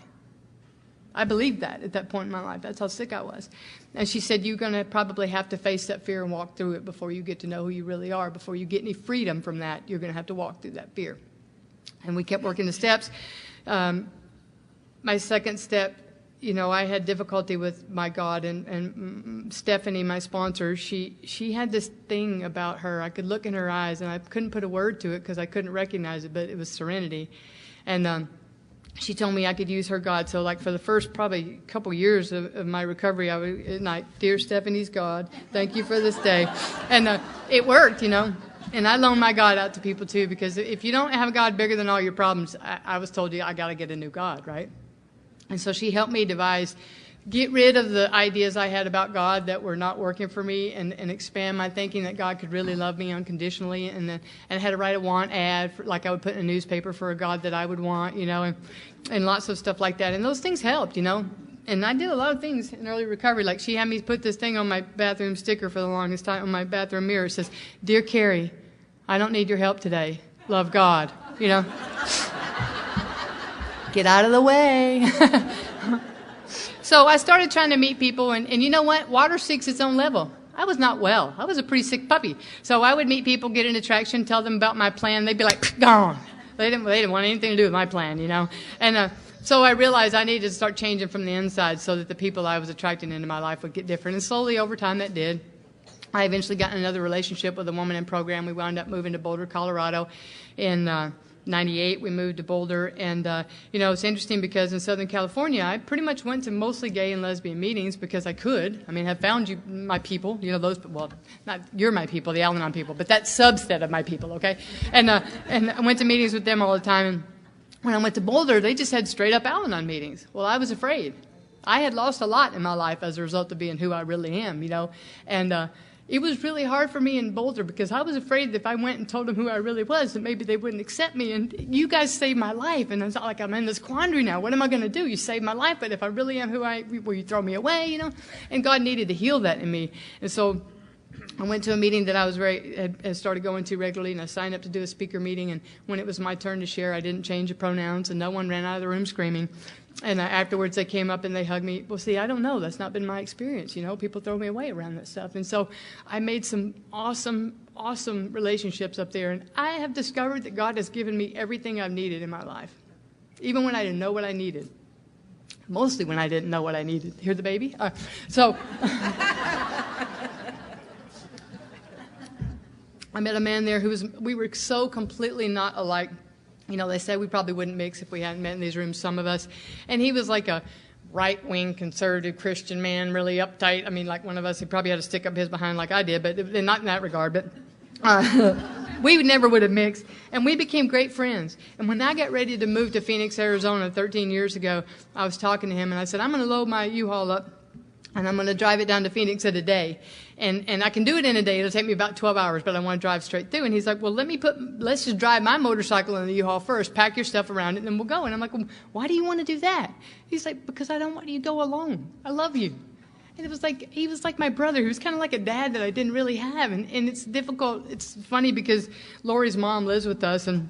I believed that at that point in my life. That's how sick I was. And she said, you're going to probably have to face that fear and walk through it before you get to know who you really are. Before you get any freedom from that, you're going to have to walk through that fear. And we kept working the steps. My second step, you know, I had difficulty with my God, and Stephanie, my sponsor, she had this thing about her. I could look in her eyes, and I couldn't put a word to it because I couldn't recognize it, but it was serenity. And she told me I could use her God. So like for the first probably couple years of my recovery, I would at night, "Dear Stephanie's God, thank you for this day." And it worked, you know. And I loan my God out to people too, because if you don't have a God bigger than all your problems, I was told I got to get a new God, right? And so she helped me get rid of the ideas I had about God that were not working for me, and expand my thinking that God could really love me unconditionally, and had to write a want ad, like I would put in a newspaper for a God that I would want, you know, and lots of stuff like that. And those things helped, you know. And I did a lot of things in early recovery. Like she had me put this thing on my bathroom sticker for the longest time, on my bathroom mirror. It says, "Dear Kerri, I don't need your help today. Love God." You know. Get out of the way. So I started trying to meet people, and you know what? Water seeks its own level. I was not well. I was a pretty sick puppy. So I would meet people, get an attraction, tell them about my plan. They'd be like, "Gone." They didn't want anything to do with my plan, you know. And so I realized I needed to start changing from the inside so that the people I was attracting into my life would get different. And slowly over time that did. I eventually got in another relationship with a woman in program. We wound up moving to Boulder, Colorado in 98. We moved to Boulder, and you know, it's interesting because in Southern California, I pretty much went to mostly gay and lesbian meetings because I could. I mean, I found my people, you know, those, well, not you're my people, the Al-Anon people, but that subset of my people, okay? And I went to meetings with them all the time, and when I went to Boulder, they just had straight up Al-Anon meetings. Well, I was afraid. I had lost a lot in my life as a result of being who I really am, you know, and it was really hard for me in Boulder because I was afraid that if I went and told them who I really was, that maybe they wouldn't accept me. And you guys saved my life. And it's not like I'm in this quandary now. What am I going to do? You saved my life, but if I really am will you throw me away, you know? And God needed to heal that in me. And so I went to a meeting that I was had started going to regularly, and I signed up to do a speaker meeting. And when it was my turn to share, I didn't change the pronouns, and no one ran out of the room screaming. And afterwards, they came up and they hugged me. Well, see, I don't know. That's not been my experience. You know, people throw me away around that stuff. And so I made some awesome, awesome relationships up there. And I have discovered that God has given me everything I've needed in my life, even when I didn't know what I needed. Mostly when I didn't know what I needed. Hear the baby? So I met a man there we were so completely not alike. You know, they said we probably wouldn't mix if we hadn't met in these rooms, some of us. And he was like a right-wing conservative Christian man, really uptight. I mean, like one of us, he probably had to stick up his behind like I did, but not in that regard. But we never would have mixed. And we became great friends. And when I got ready to move to Phoenix, Arizona 13 years ago, I was talking to him, and I said, "I'm going to load my U-Haul up, and I'm going to drive it down to Phoenix in a day. And I can do it in a day. It'll take me about 12 hours, but I want to drive straight through." And he's like, "Well, let's just drive my motorcycle in the U-Haul first, pack your stuff around it, and then we'll go." And I'm like, "Well, why do you want to do that?" He's like, "Because I don't want you to go alone. I love you." And he was like my brother. He was kind of like a dad that I didn't really have. And it's difficult. It's funny because Lori's mom lives with us, and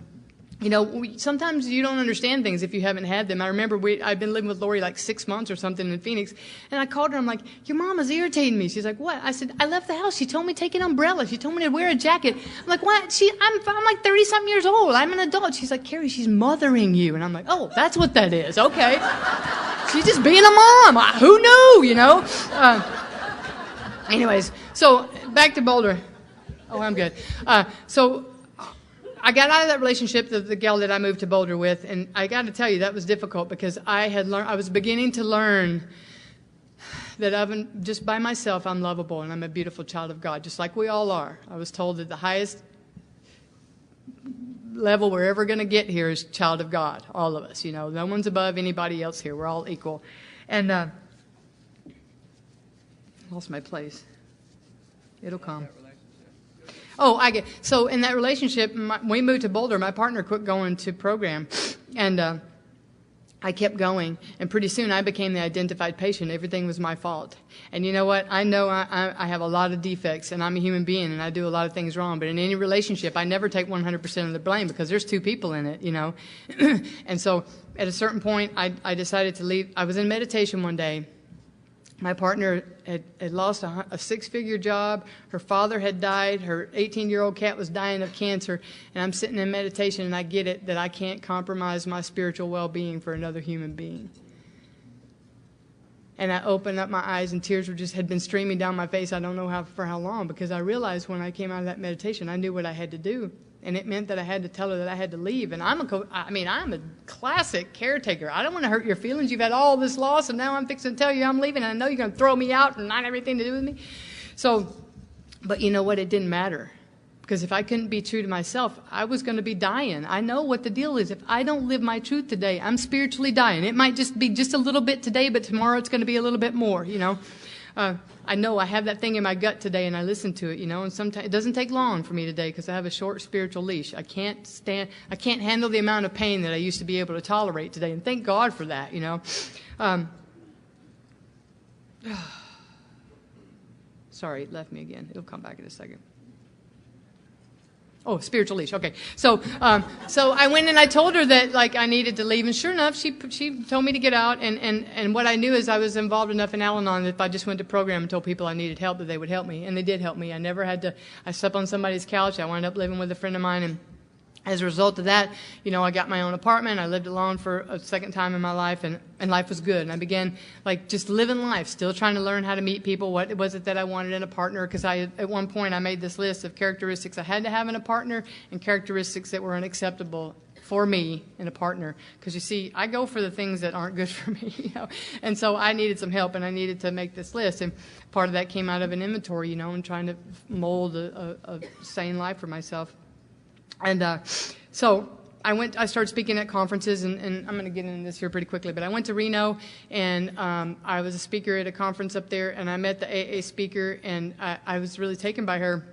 you know, sometimes you don't understand things if you haven't had them. I remember I'd been living with Lori like 6 months or something in Phoenix, and I called her. I'm like, "Your mom is irritating me." She's like, "What?" I said, "I left the house. She told me to take an umbrella. She told me to wear a jacket." I'm like, "What?" I'm like 30-something years old. I'm an adult. She's like, "Kerri, she's mothering you." And I'm like, "Oh, that's what that is. Okay." She's just being a mom. Who knew, you know? Anyways, so back to Boulder. Oh, I'm good. So I got out of that relationship, the gal that I moved to Boulder with, and I got to tell you, that was difficult because I was beginning to learn that just by myself, I'm lovable and I'm a beautiful child of God, just like we all are. I was told that the highest level we're ever going to get here is child of God, all of us. You know, no one's above anybody else here. We're all equal. And lost my place. It'll come. Oh, so in that relationship, we moved to Boulder. My partner quit going to program, and I kept going. And pretty soon, I became the identified patient. Everything was my fault. And you know what? I know I have a lot of defects, and I'm a human being, and I do a lot of things wrong. But in any relationship, I never take 100% of the blame because there's two people in it, you know. And so at a certain point, I decided to leave. I was in meditation one day. My partner had lost a six-figure job. Her father had died. Her 18-year-old cat was dying of cancer. And I'm sitting in meditation, and I get it that I can't compromise my spiritual well-being for another human being. And I opened up my eyes, and tears had been streaming down my face. I don't know for how long, because I realized when I came out of that meditation, I knew what I had to do. and it meant that I had to tell her that I had to leave. And I'm a classic caretaker. I don't want to hurt your feelings. You've had all this loss, and now I'm fixing to tell you I'm leaving, and I know you're going to throw me out and not have anything to do with me. So, but you know what? It didn't matter. Because if I couldn't be true to myself, I was going to be dying. I know what the deal is. If I don't live my truth today, I'm spiritually dying. It might just be just a little bit today, but tomorrow it's going to be a little bit more, you know. I know I have that thing in my gut today, and I listen to it, you know. And sometimes it doesn't take long for me today because I have a short spiritual leash. I can't handle the amount of pain that I used to be able to tolerate today, and thank God for that, you know. Sorry, it left me again. It'll come back in a second. Oh, spiritual leash. Okay. So I went and I told her that, like, I needed to leave. And sure enough, she told me to get out. And what I knew is I was involved enough in Al-Anon that if I just went to program and told people I needed help, that they would help me. And they did help me. I never had to, I slept on somebody's couch. I wound up living with a friend of mine. And as a result of that, you know, I got my own apartment. I lived alone for a second time in my life, and life was good. And I began, like, just living life, still trying to learn how to meet people. What was it that I wanted in a partner? Because at one point, I made this list of characteristics I had to have in a partner and characteristics that were unacceptable for me in a partner. Because, you see, I go for the things that aren't good for me, you know. And so I needed some help, and I needed to make this list. And part of that came out of an inventory, you know, and trying to mold a sane life for myself. And so I started speaking at conferences, and I'm going to get into this here pretty quickly, but I went to Reno, and I was a speaker at a conference up there, and I met the AA speaker, and I was really taken by her.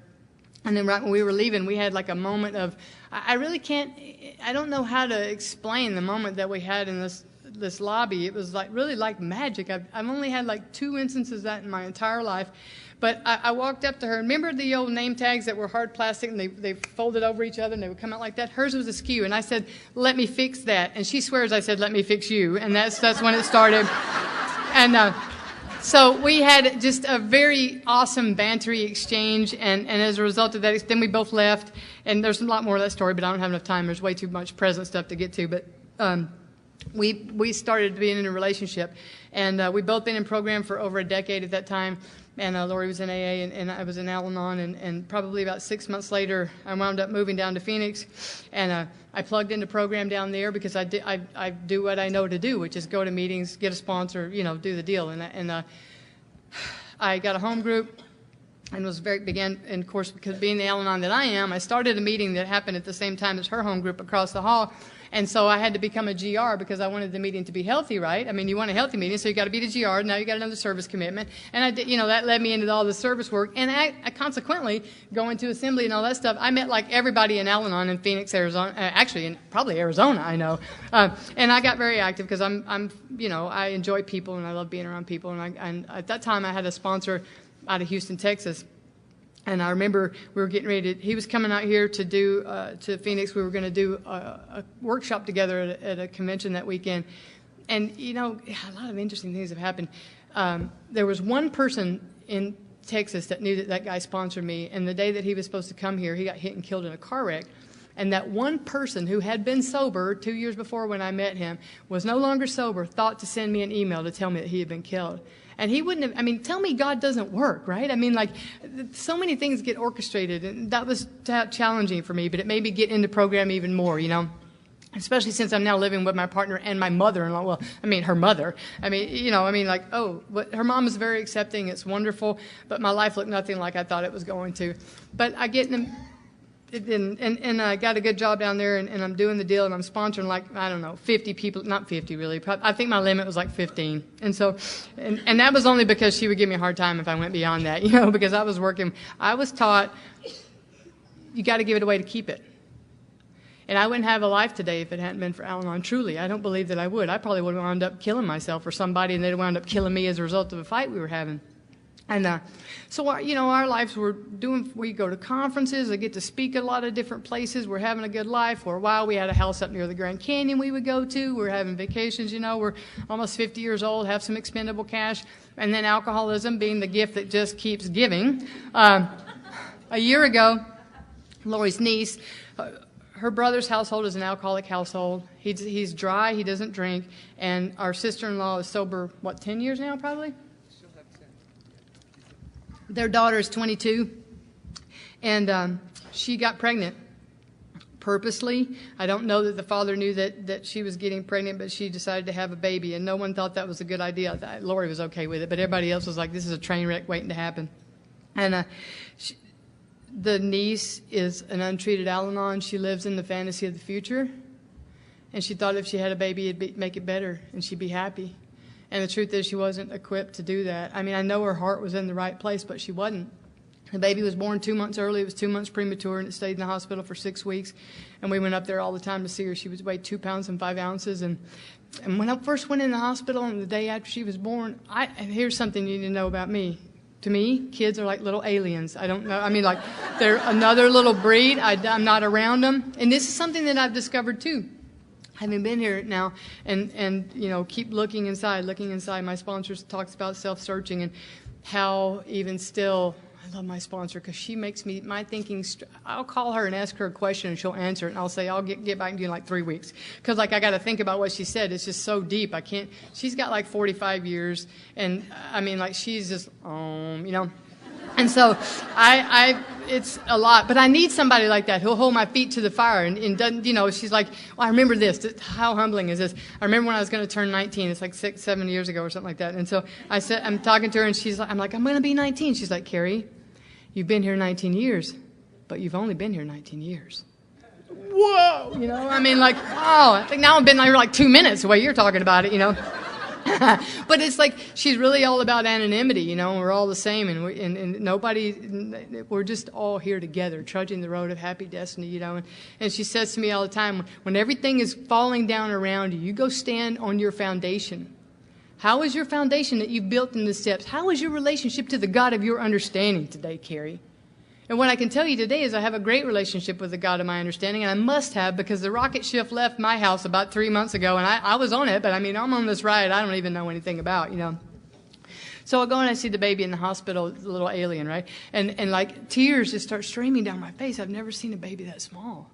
And then right when we were leaving, we had like a moment of, I don't know how to explain the moment that we had in this lobby. It was like really like magic. I've only had like 2 instances of that in my entire life. But I walked up to her. Remember the old name tags that were hard plastic and they folded over each other and they would come out like that? Hers was askew. And I said, let me fix that. And she swears I said, let me fix you. And that's when it started. And so we had just a very awesome bantery exchange. And as a result of that, then we both left. And there's a lot more of that story, but I don't have enough time. There's way too much present stuff to get to. But we started being in a relationship. And we'd both been in program for over a decade at that time. And Lori was in AA, and I was in Al-Anon, and probably about 6 months later, I wound up moving down to Phoenix, and I plugged into program down there because I do what I know to do, which is go to meetings, get a sponsor, you know, do the deal. And I got a home group, and began, and of course, because being the Al-Anon that I am, I started a meeting that happened at the same time as her home group across the hall. And so I had to become a GR because I wanted the meeting to be healthy, right? I mean, you want a healthy meeting, so you got to be the GR. Now you got another service commitment. And I did, you know, that led me into all the service work. And I consequently, going to assembly and all that stuff, I met like everybody in Al-Anon in Phoenix, Arizona, actually in probably Arizona, I know. And I got very active because I'm, you know, I enjoy people and I love being around people. And at that time I had a sponsor out of Houston, Texas. And I remember we were getting ready he was coming out here to do, to Phoenix. We were going to do a workshop together at a convention that weekend. And, you know, a lot of interesting things have happened. There was one person in Texas that knew that guy sponsored me. And the day that he was supposed to come here, he got hit and killed in a car wreck. And that one person who had been sober 2 years before when I met him was no longer sober, thought to send me an email to tell me that he had been killed. And he wouldn't have, I mean, tell me God doesn't work, right? I mean, like, so many things get orchestrated, and that was challenging for me, but it made me get into program even more, you know, especially since I'm now living with my partner and my mother-in-law. Well, I mean, her mother. I mean, you know, I mean, like, but her mom is very accepting. It's wonderful, but my life looked nothing like I thought it was going to. But I get in and I got a good job down there, and I'm doing the deal, and I'm sponsoring like, I don't know, 50 people, not 50 really, I think my limit was like 15. And so, and that was only because she would give me a hard time if I went beyond that, you know, because I was taught, you got to give it away to keep it. And I wouldn't have a life today if it hadn't been for Al-Anon. Truly, I don't believe that I would. I probably would have wound up killing myself or somebody, and they'd wound up killing me as a result of a fight we were having. And so, you know, our lives we go to conferences. I get to speak at a lot of different places. We're having a good life. For a while, we had a house up near the Grand Canyon we would go to. We're having vacations, you know. We're almost 50 years old, have some expendable cash. And then alcoholism being the gift that just keeps giving. A year ago, Lori's niece, her brother's household is an alcoholic household. He's dry. He doesn't drink. And our sister-in-law is sober, 10 years now probably? Their daughter is 22, and she got pregnant purposely. I don't know that the father knew that she was getting pregnant, but she decided to have a baby, and no one thought that was a good idea. Lori was okay with it, but everybody else was like, this is a train wreck waiting to happen. And the niece is an untreated Al-Anon. She lives in the fantasy of the future, and she thought if she had a baby, it'd make it better, and she'd be happy. And the truth is she wasn't equipped to do that. I mean, I know her heart was in the right place, but she wasn't. The baby was born 2 months early. It was 2 months premature, and it stayed in the hospital for 6 weeks. And we went up there all the time to see her. She weighed 2 pounds and 5 ounces. And when I first went in the hospital, and the day after she was born, and here's something you need to know about me. To me, kids are like little aliens. I don't know. I mean, like, they're another little breed. I'm not around them. And this is something that I've discovered, too. Having been here now and keep looking inside. My sponsor talks about self-searching and how even still, I love my sponsor because she makes my thinking, I'll call her and ask her a question and she'll answer it, and I'll say, I'll get back to you in like 3 weeks. Because I got to think about what she said. It's just so deep. She's got like 45 years, and I mean, like, she's just, And so it's a lot, but I need somebody like that who'll hold my feet to the fire and doesn't, she's like, well, I remember this. How humbling is this? I remember when I was going to turn 19. It's like 6-7 years ago or something like that. And so I said, I'm talking to her, and I'm like, I'm going to be 19. She's like, Kerri, you've been here 19 years, but you've only been here 19 years. Whoa! I mean, like, oh, I think now I've been here like 2 minutes the way you're talking about it, But it's like she's really all about anonymity, and we're all the same, and nobody, we're just all here together, trudging the road of happy destiny, And she says to me all the time, when everything is falling down around you, you go stand on your foundation. How is your foundation that you've built in the steps? How is your relationship to the God of your understanding today, Kerri? And what I can tell you today is I have a great relationship with the God of my understanding, and I must have, because the rocket ship left my house about 3 months ago, and I was on it, but I mean, I'm on this ride I don't even know anything about, So I go and I see the baby in the hospital, the little alien, right? And like tears just start streaming down my face. I've never seen a baby that small.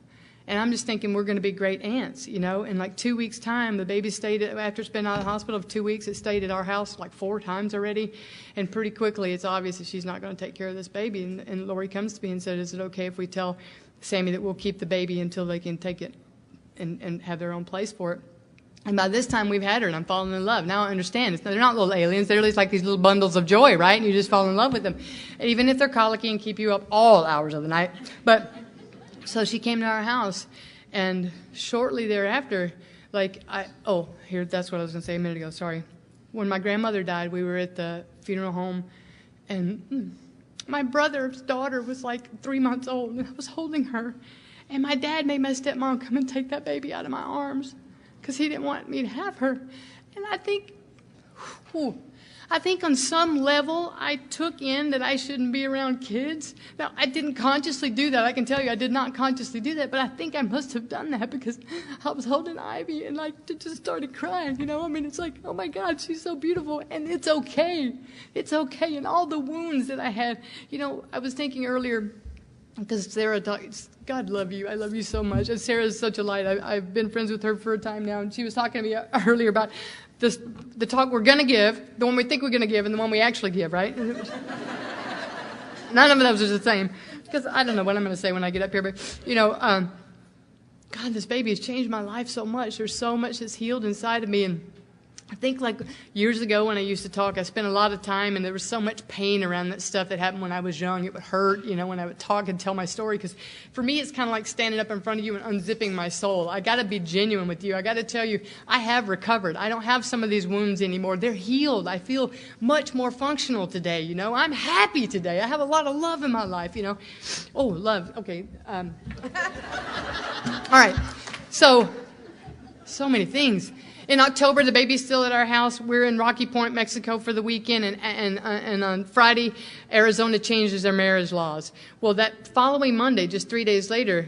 And I'm just thinking we're going to be great aunts, In like 2 weeks' time, the baby stayed, after it's been out of the hospital for 2 weeks, it stayed at our house like 4 times already. And pretty quickly, it's obvious that she's not going to take care of this baby. And Lori comes to me and said, is it okay if we tell Sammy that we'll keep the baby until they can take it and have their own place for it? And by this time, we've had her, and I'm falling in love. Now I understand. They're not little aliens. They're just like these little bundles of joy, right? And you just fall in love with them, even if they're colicky and keep you up all hours of the night. But so she came to our house, and shortly thereafter, that's what I was going to say a minute ago, sorry. When my grandmother died, we were at the funeral home, and my brother's daughter was like 3 months old, and I was holding her, and my dad made my stepmom come and take that baby out of my arms because he didn't want me to have her. And I think on some level, I took in that I shouldn't be around kids. Now, I didn't consciously do that. I can tell you I did not consciously do that, but I think I must have done that because I was holding Ivy and just started crying, I mean, it's like, oh my God, she's so beautiful, and it's okay. It's okay. And all the wounds that I had, I was thinking earlier, because Sarah God love you. I love you so much. And Sarah's such a light. I've been friends with her for a time now, and she was talking to me earlier about the talk we're going to give, the one we think we're going to give, and the one we actually give, right? None of those are the same, because I don't know what I'm going to say when I get up here, but, God, this baby has changed my life so much. There's so much that's healed inside of me, and I think like years ago when I used to talk, I spent a lot of time, and there was so much pain around that stuff that happened when I was young. It would hurt, when I would talk and tell my story, because for me it's kind of like standing up in front of you and unzipping my soul. I got to be genuine with you. I got to tell you, I have recovered. I don't have some of these wounds anymore. They're healed. I feel much more functional today, I'm happy today. I have a lot of love in my life, Oh, love. Okay. All right. So many things. In October, the baby's still at our house. We're in Rocky Point, Mexico for the weekend, and on Friday, Arizona changes their marriage laws. Well, that following Monday, just 3 days later,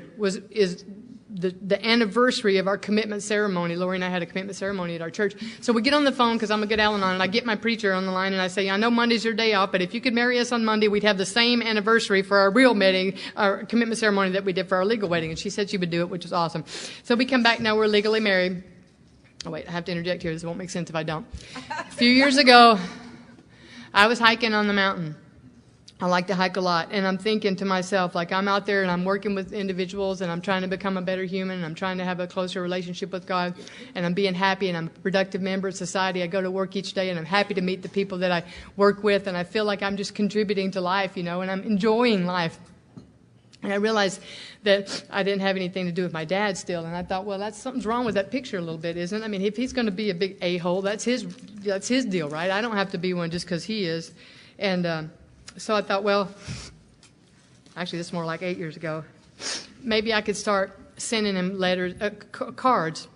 is the anniversary of our commitment ceremony. Lori and I had a commitment ceremony at our church. So we get on the phone, because I'm a good Al-Anon, and I get my preacher on the line, and I say, I know Monday's your day off, but if you could marry us on Monday, we'd have the same anniversary for our real wedding, our commitment ceremony that we did for our legal wedding. And she said she would do it, which is awesome. So we come back, now we're legally married. Oh, wait, I have to interject here. This won't make sense if I don't. A few years ago, I was hiking on the mountain, I like to hike a lot, and I'm thinking to myself, like, I'm out there and I'm working with individuals and I'm trying to become a better human and I'm trying to have a closer relationship with God and I'm being happy and I'm a productive member of society. I go to work each day and I'm happy to meet the people that I work with and I feel like I'm just contributing to life, and I'm enjoying life. And I realized that I didn't have anything to do with my dad still, and I thought, well, something's wrong with that picture a little bit, isn't it? I mean, if he's going to be a big a-hole, that's his deal, right? I don't have to be one just because he is. And so I thought, well, actually, this is more like 8 years ago. Maybe I could start sending him letters, cards.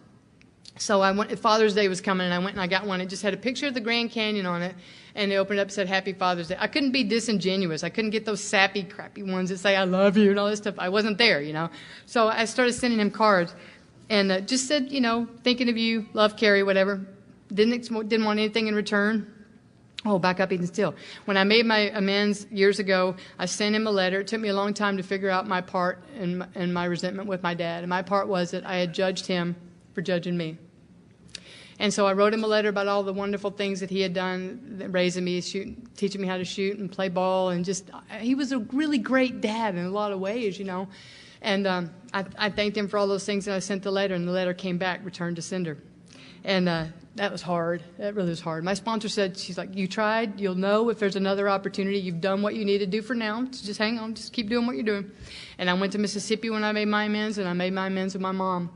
So Father's Day was coming, and I went and I got one. It just had a picture of the Grand Canyon on it, and they opened it up and said, Happy Father's Day. I couldn't be disingenuous. I couldn't get those sappy, crappy ones that say, I love you and all this stuff. I wasn't there, So I started sending him cards, and just said, thinking of you, love, Kerri, whatever. Didn't want anything in return. Oh, back up even still. When I made my amends years ago, I sent him a letter. It took me a long time to figure out my part in my resentment with my dad. And my part was that I had judged him for judging me. And so I wrote him a letter about all the wonderful things that he had done, raising me, teaching me how to shoot and play ball. And he was a really great dad in a lot of ways, And I thanked him for all those things, and I sent the letter, and the letter came back, returned to sender. And that was hard. That really was hard. My sponsor said, she's like, you tried. You'll know if there's another opportunity. You've done what you need to do for now. So just hang on. Just keep doing what you're doing. And I went to Mississippi when I made my amends, and I made my amends with my mom.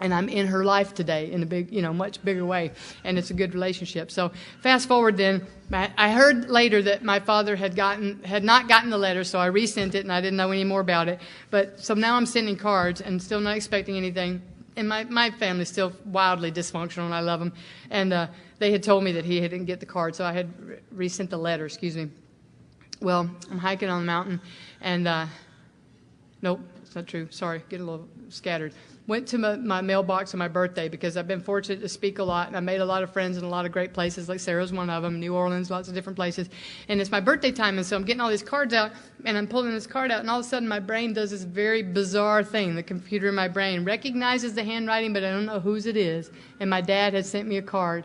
And I'm in her life today in a big, much bigger way. And it's a good relationship. So fast forward then, I heard later that my father had not gotten the letter, so I resent it, and I didn't know any more about it. So now I'm sending cards and still not expecting anything. And my family's still wildly dysfunctional, and I love them. And they had told me that he didn't get the card, so I had resent the letter, Well, I'm hiking on the mountain, and nope, it's not true. Sorry, get a little scattered. Went to my mailbox on my birthday because I've been fortunate to speak a lot, and I made a lot of friends in a lot of great places, like Sarah's one of them, New Orleans, lots of different places. And it's my birthday time, and so I'm getting all these cards out, and I'm pulling this card out, and all of a sudden my brain does this very bizarre thing. The computer in my brain recognizes the handwriting, but I don't know whose it is. And my dad had sent me a card.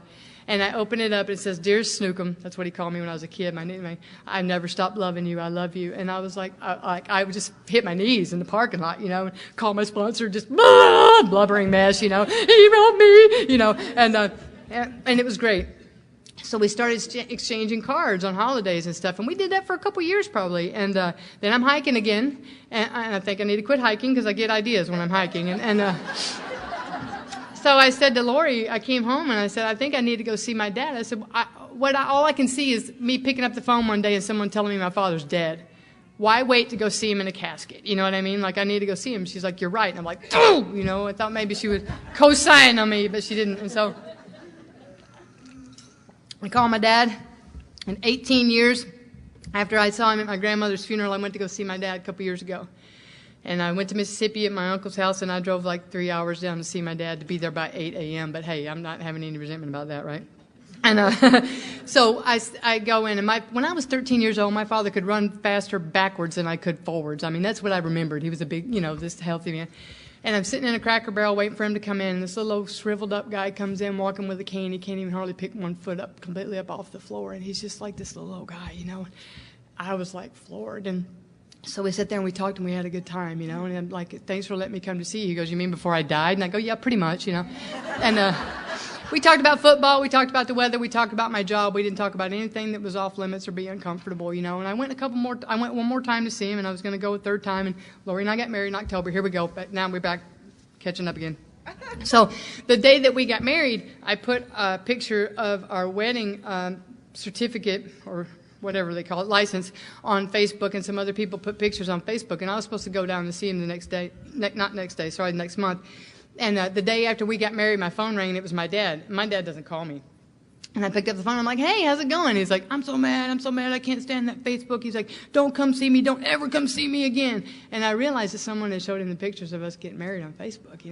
And I open it up, and it says, Dear Snookum. That's what he called me when I was a kid. My nickname. I never stopped loving you. I love you. And I was like, I would just hit my knees in the parking lot, and call my sponsor, just blubbering mess, he wrote me, and it was great. So we started exchanging cards on holidays and stuff, and we did that for a couple years probably. And then I'm hiking again, and I think I need to quit hiking because I get ideas when I'm hiking. So I said to Lori, I came home and I said, I think I need to go see my dad. I said, all I can see is me picking up the phone one day and someone telling me my father's dead. Why wait to go see him in a casket? You know what I mean? Like, I need to go see him. She's like, you're right. And I'm like, I thought maybe she would co-sign on me, but she didn't. And so I called my dad. And 18 years after I saw him at my grandmother's funeral, I went to go see my dad a couple years ago. And I went to Mississippi at my uncle's house, and I drove like 3 hours down to see my dad, to be there by 8 a.m. But, hey, I'm not having any resentment about that, right? And so I go in, and when I was 13 years old, my father could run faster backwards than I could forwards. I mean, that's what I remembered. He was a big, this healthy man. And I'm sitting in a Cracker Barrel waiting for him to come in, and this little old shriveled up guy comes in walking with a cane. He can't even hardly pick one foot up, completely up off the floor, and he's just like this little old guy, I was like floored, and so we sat there and we talked and we had a good time, and I'm like, thanks for letting me come to see you. He goes, you mean before I died? And I go, yeah, pretty much, And we talked about football, we talked about the weather, we talked about my job. We didn't talk about anything that was off limits or be uncomfortable, And I went one more time to see him, and I was going to go a third time. And Lori and I got married in October. Here we go. But now we're back catching up again. So the day that we got married, I put a picture of our wedding certificate, or whatever they call it, license, on Facebook, and some other people put pictures on Facebook, and I was supposed to go down to see him the next month. And the day after we got married, my phone rang, and it was my dad. My dad doesn't call me. And I picked up the phone, I'm like, hey, how's it going? He's like, I'm so mad, I can't stand that Facebook. He's like, don't come see me, don't ever come see me again. And I realized that someone had showed him the pictures of us getting married on Facebook,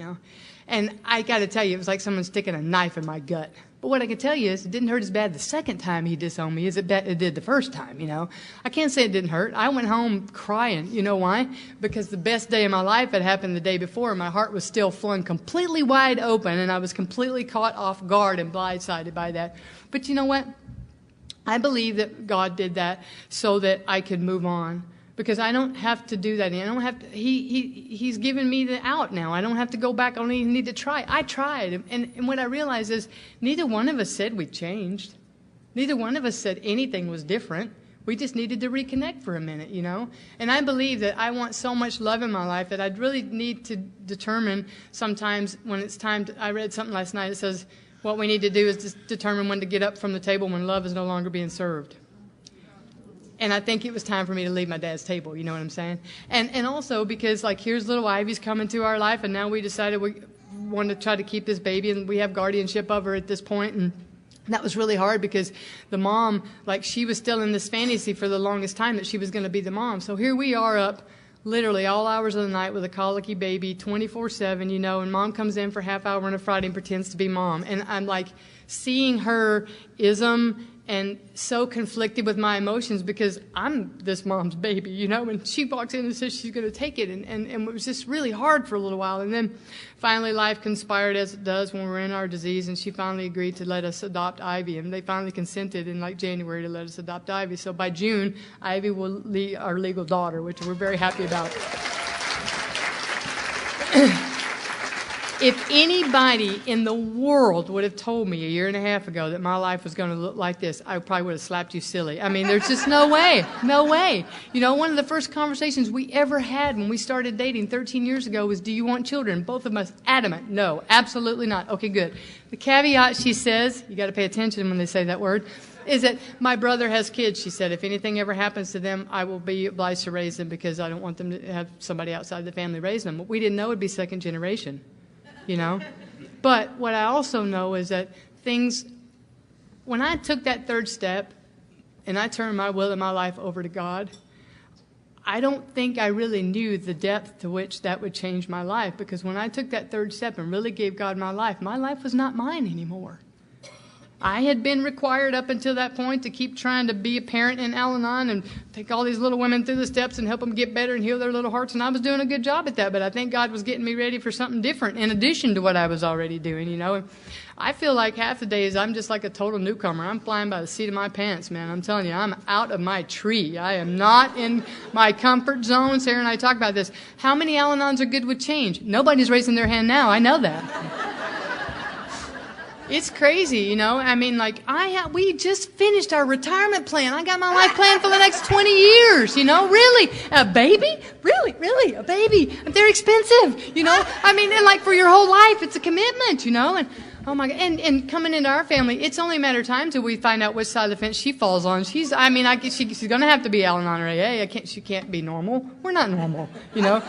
And I got to tell you, it was like someone sticking a knife in my gut. But what I can tell you is it didn't hurt as bad the second time he disowned me as it did the first time, I can't say it didn't hurt. I went home crying. You know why? Because the best day of my life had happened the day before. My heart was still flung completely wide open, and I was completely caught off guard and blindsided by that. But you know what? I believe that God did that so that I could move on. Because I don't have to do that. I don't have to, he's given me the out now. I don't have to go back. I don't even need to try. I tried. And what I realized is neither one of us said we changed. Neither one of us said anything was different. We just needed to reconnect for a minute, you know. And I believe that I want so much love in my life that I'd really need to determine sometimes when it's time to, I read something last night that says what we need to do is just determine when to get up from the table when love is no longer being served. And I think it was time for me to leave my dad's table, you know what I'm saying? And also because, like, here's little Ivy's coming to our life, and now we decided we want to try to keep this baby, and we have guardianship of her at this point, and that was really hard because the mom, like, she was still in this fantasy for the longest time that she was going to be the mom. So here we are up literally all hours of the night with a colicky baby 24/7, you know, and mom comes in for half hour on a Friday and pretends to be mom. And I'm like seeing her ism and so conflicted with my emotions because I'm this mom's baby, you know, and she walks in and says she's going to take it. And it was just really hard for a little while. And then finally life conspired as it does when we're in our disease, and she finally agreed to let us adopt Ivy. And they finally consented in like January to let us adopt Ivy. So by June, Ivy will be our legal daughter, which we're very happy about. If anybody in the world would have told me a year and a half ago that my life was going to look like this, I probably would have slapped you silly. I mean, there's just no way. No way. You know, one of the first conversations we ever had when we started dating 13 years ago was, do you want children? Both of us adamant. No, absolutely not. Okay, good. The caveat, she says, you got to pay attention when they say that word, is that my brother has kids. She said, if anything ever happens to them, I will be obliged to raise them because I don't want them to have somebody outside the family raise them. But we didn't know it would be second generation. You know, but what I also know is that things, when I took that third step and I turned my will and my life over to God, I don't think I really knew the depth to which that would change my life, because when I took that third step and really gave God my life was not mine anymore. I had been required up until that point to keep trying to be a parent in Al-Anon and take all these little women through the steps and help them get better and heal their little hearts, and I was doing a good job at that, but I think God was getting me ready for something different in addition to what I was already doing, you know. And I feel like half the days I'm just like a total newcomer. I'm flying by the seat of my pants, man. I'm telling you, I'm out of my tree. I am not in my comfort zone. Sarah and I talk about this. How many Al-Anons are good with change? Nobody's raising their hand now. I know that. It's crazy, you know. I mean, like, we just finished our retirement plan. I got my life plan for the next 20 years, you know. Really? A baby? Really? A baby? They're expensive, you know. I mean, and like for your whole life, it's a commitment, you know. And oh my God, and coming into our family, it's only a matter of time till we find out which side of the fence she falls on. She's going to have to be Al-Anon or AA. She can't be normal. We're not normal, you know.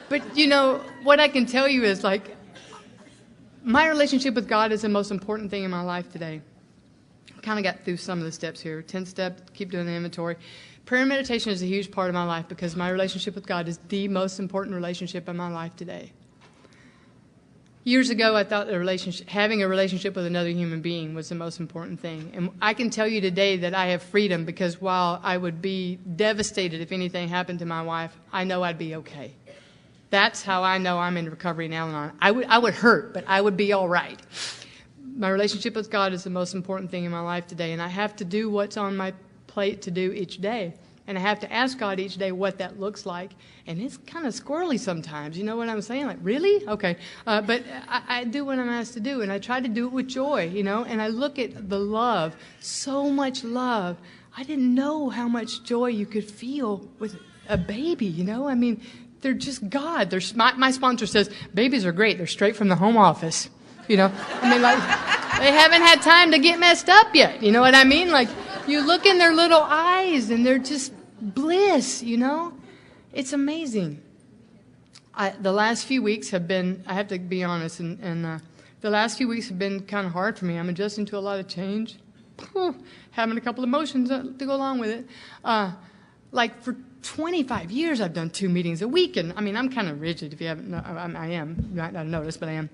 But, you know, what I can tell you is, like, my relationship with God is the most important thing in my life today. I kind of got through some of the steps here. 10th step, keep doing the inventory. Prayer and meditation is a huge part of my life because my relationship with God is the most important relationship in my life today. Years ago, I thought having a relationship with another human being was the most important thing. And I can tell you today that I have freedom because while I would be devastated if anything happened to my wife, I know I'd be okay. That's how I know I'm in recovery in Al-Anon. I would hurt, but I would be all right. My relationship with God is the most important thing in my life today, and I have to do what's on my plate to do each day. And I have to ask God each day what that looks like. And it's kind of squirrely sometimes. You know what I'm saying? Like, really? Okay. But I do what I'm asked to do, and I try to do it with joy, you know. And I look at the love, so much love. I didn't know how much joy you could feel with a baby, you know. I mean, they're just God. My sponsor says, babies are great. They're straight from the home office. You know, I mean, like, they haven't had time to get messed up yet. You know what I mean? Like, you look in their little eyes and they're just bliss, you know. It's amazing. The last few weeks have been, I have to be honest, and the last few weeks have been kind of hard for me. I'm adjusting to a lot of change. Having a couple emotions to go along with it. Like, for 25 years, I've done 2 meetings a week, and I mean, I'm kind of rigid. If you haven't, I am. You might not notice, but I am.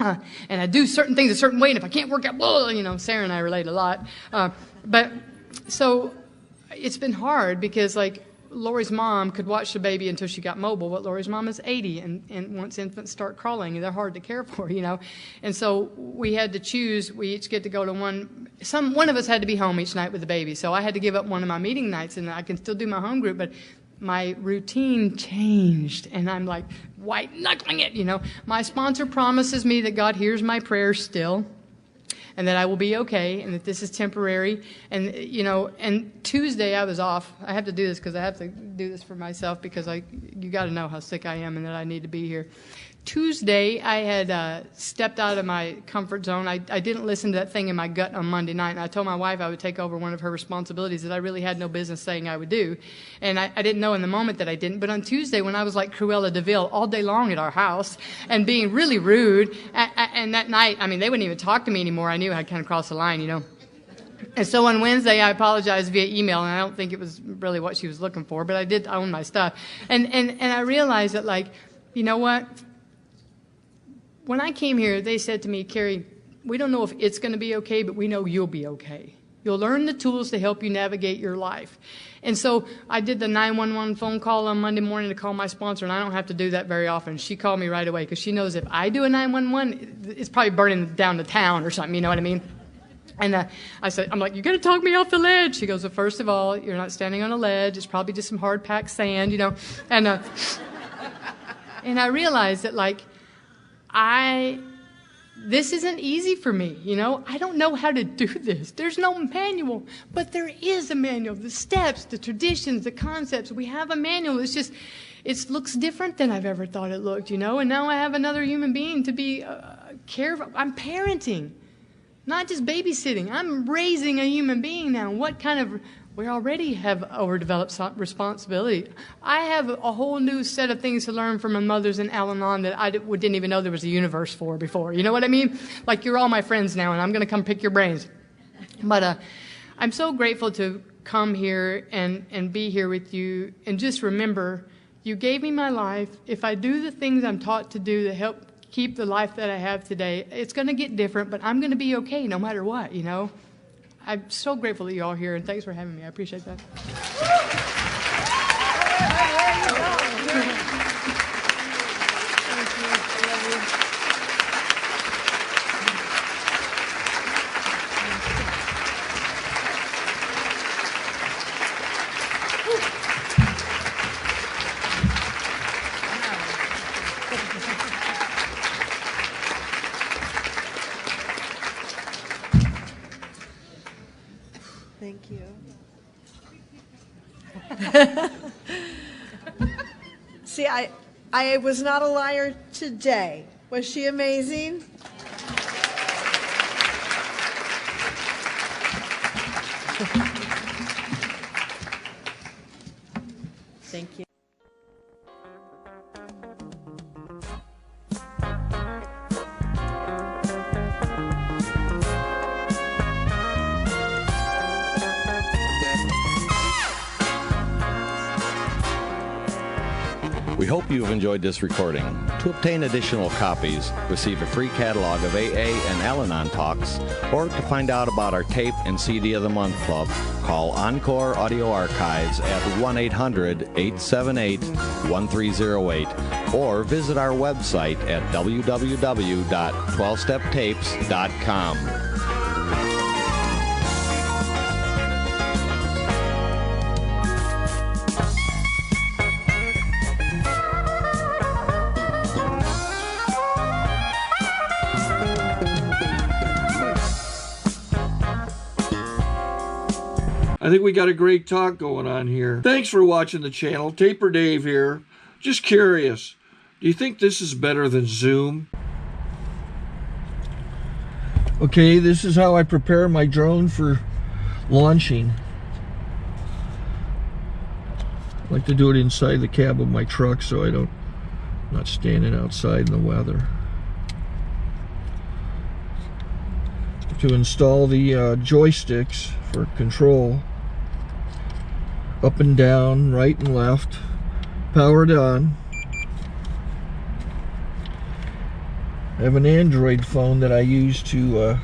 And I do certain things a certain way, and if I can't work out, well, you know, Sarah and I relate a lot. But so it's been hard because, like, Lori's mom could watch the baby until she got mobile, but Lori's mom is 80, and once infants start crawling, they're hard to care for, you know. And so we had to choose. We each get to go to one of us had to be home each night with the baby. So I had to give up one of my meeting nights, and I can still do my home group, but my routine changed, and I'm like white-knuckling it, you know. My sponsor promises me that God hears my prayers still, and that I will be okay, and that this is temporary. And, you know, and Tuesday I was off. I have to do this because I have to do this for myself, because you got to know how sick I am and that I need to be here. Tuesday, I had stepped out of my comfort zone. I didn't listen to that thing in my gut on Monday night, and I told my wife I would take over one of her responsibilities that I really had no business saying I would do. And I didn't know in the moment that I didn't. But on Tuesday, when I was like Cruella de Vil all day long at our house and being really rude, and that night, I mean, they wouldn't even talk to me anymore. I knew I'd kind of crossed the line, you know. And so on Wednesday, I apologized via email, and I don't think it was really what she was looking for, but I did own my stuff. And I realized that, like, you know what? When I came here, they said to me, Kerri, we don't know if it's going to be okay, but we know you'll be okay. You'll learn the tools to help you navigate your life. And so I did the 911 phone call on Monday morning to call my sponsor, and I don't have to do that very often. She called me right away because she knows if I do a 911, it's probably burning down the town or something, you know what I mean? And I said, I'm like, you got to talk me off the ledge. She goes, well, first of all, you're not standing on a ledge. It's probably just some hard-packed sand, you know. And I realized that, like, this isn't easy for me, you know. I don't know how to do this. There's no manual, but there is a manual. The steps, the traditions, the concepts. We have a manual. It's just, it looks different than I've ever thought it looked, you know. And now I have another human being to be careful. I'm parenting, not just babysitting. I'm raising a human being now. What kind of... We already have overdeveloped responsibility. I have a whole new set of things to learn from my mothers in Al-Anon that I didn't even know there was a universe for before. You know what I mean? Like, you're all my friends now, and I'm going to come pick your brains. But I'm so grateful to come here and be here with you. And just remember, you gave me my life. If I do the things I'm taught to do to help keep the life that I have today, it's going to get different, but I'm going to be okay no matter what, you know? I'm so grateful that you're all here, and thanks for having me. I appreciate that. Thank you. See, I was not a liar today. Was she amazing? Thank you. We hope you've enjoyed this recording. To obtain additional copies, receive a free catalog of AA and Al-Anon talks, or to find out about our Tape and CD of the Month Club, call Encore Audio Archives at 1-800-878-1308, or visit our website at www.12steptapes.com. I think we got a great talk going on here. Thanks for watching the channel. Taper Dave here. Just curious, do you think this is better than Zoom? Okay, this is how I prepare my drone for launching. I like to do it inside the cab of my truck so I'm not standing outside in the weather. To install the joysticks for control, up and down, right and left, powered on. I have an Android phone that I use to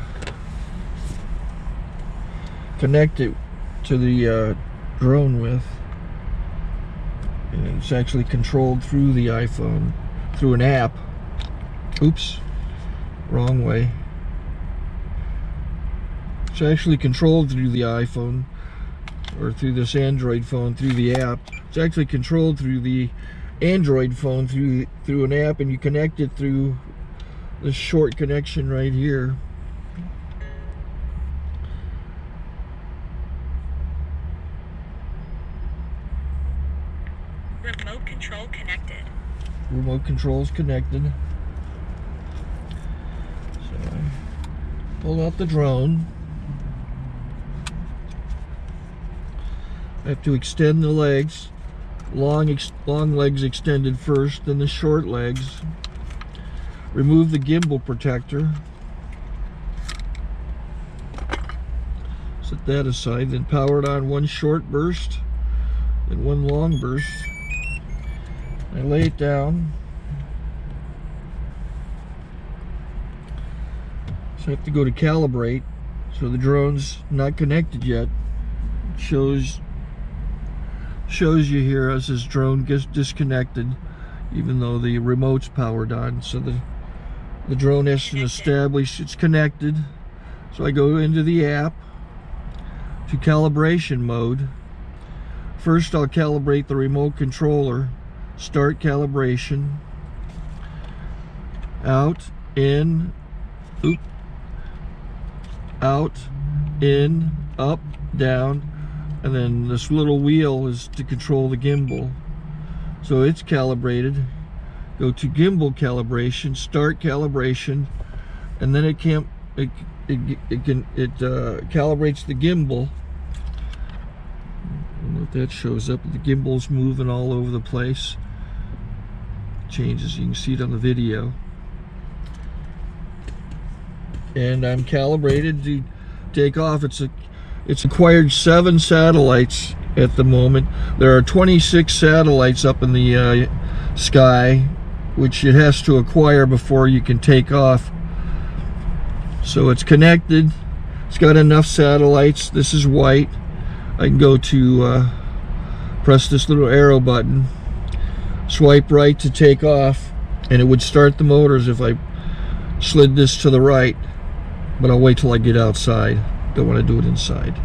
connect it to the drone with. And it's actually controlled through the iPhone, through an app. Oops, wrong way. It's actually controlled through the iPhone, or through this Android phone, through the app. It's actually controlled through the Android phone, through an app, and you connect it through this short connection right here. Remote control connected. Remote control's connected. So I pull out the drone. I have to extend the legs. Long legs extended first, then the short legs. Remove the gimbal protector. Set that aside, then power it on one short burst and one long burst. I lay it down. So I have to go to calibrate. So the drone's not connected yet. It shows you here as this drone gets disconnected, even though the remote's powered on. So the drone has to establish it's connected. So I go into the app to calibration mode. First I'll calibrate the remote controller. Start calibration. Out, in, oop, out, in, up, down, and then this little wheel is to control the gimbal. So it's calibrated. Go to gimbal calibration, start calibration, and then it calibrates the gimbal. I don't know if that shows up. The gimbal's moving all over the place. Changes, you can see it on the video. And I'm calibrated to take off. It's acquired 7 satellites at the moment. There are 26 satellites up in the sky, which it has to acquire before you can take off. So it's connected. It's got enough satellites. This is white. I can go to press this little arrow button, swipe right to take off, and it would start the motors if I slid this to the right. But I'll wait till I get outside. Don't want to do it inside.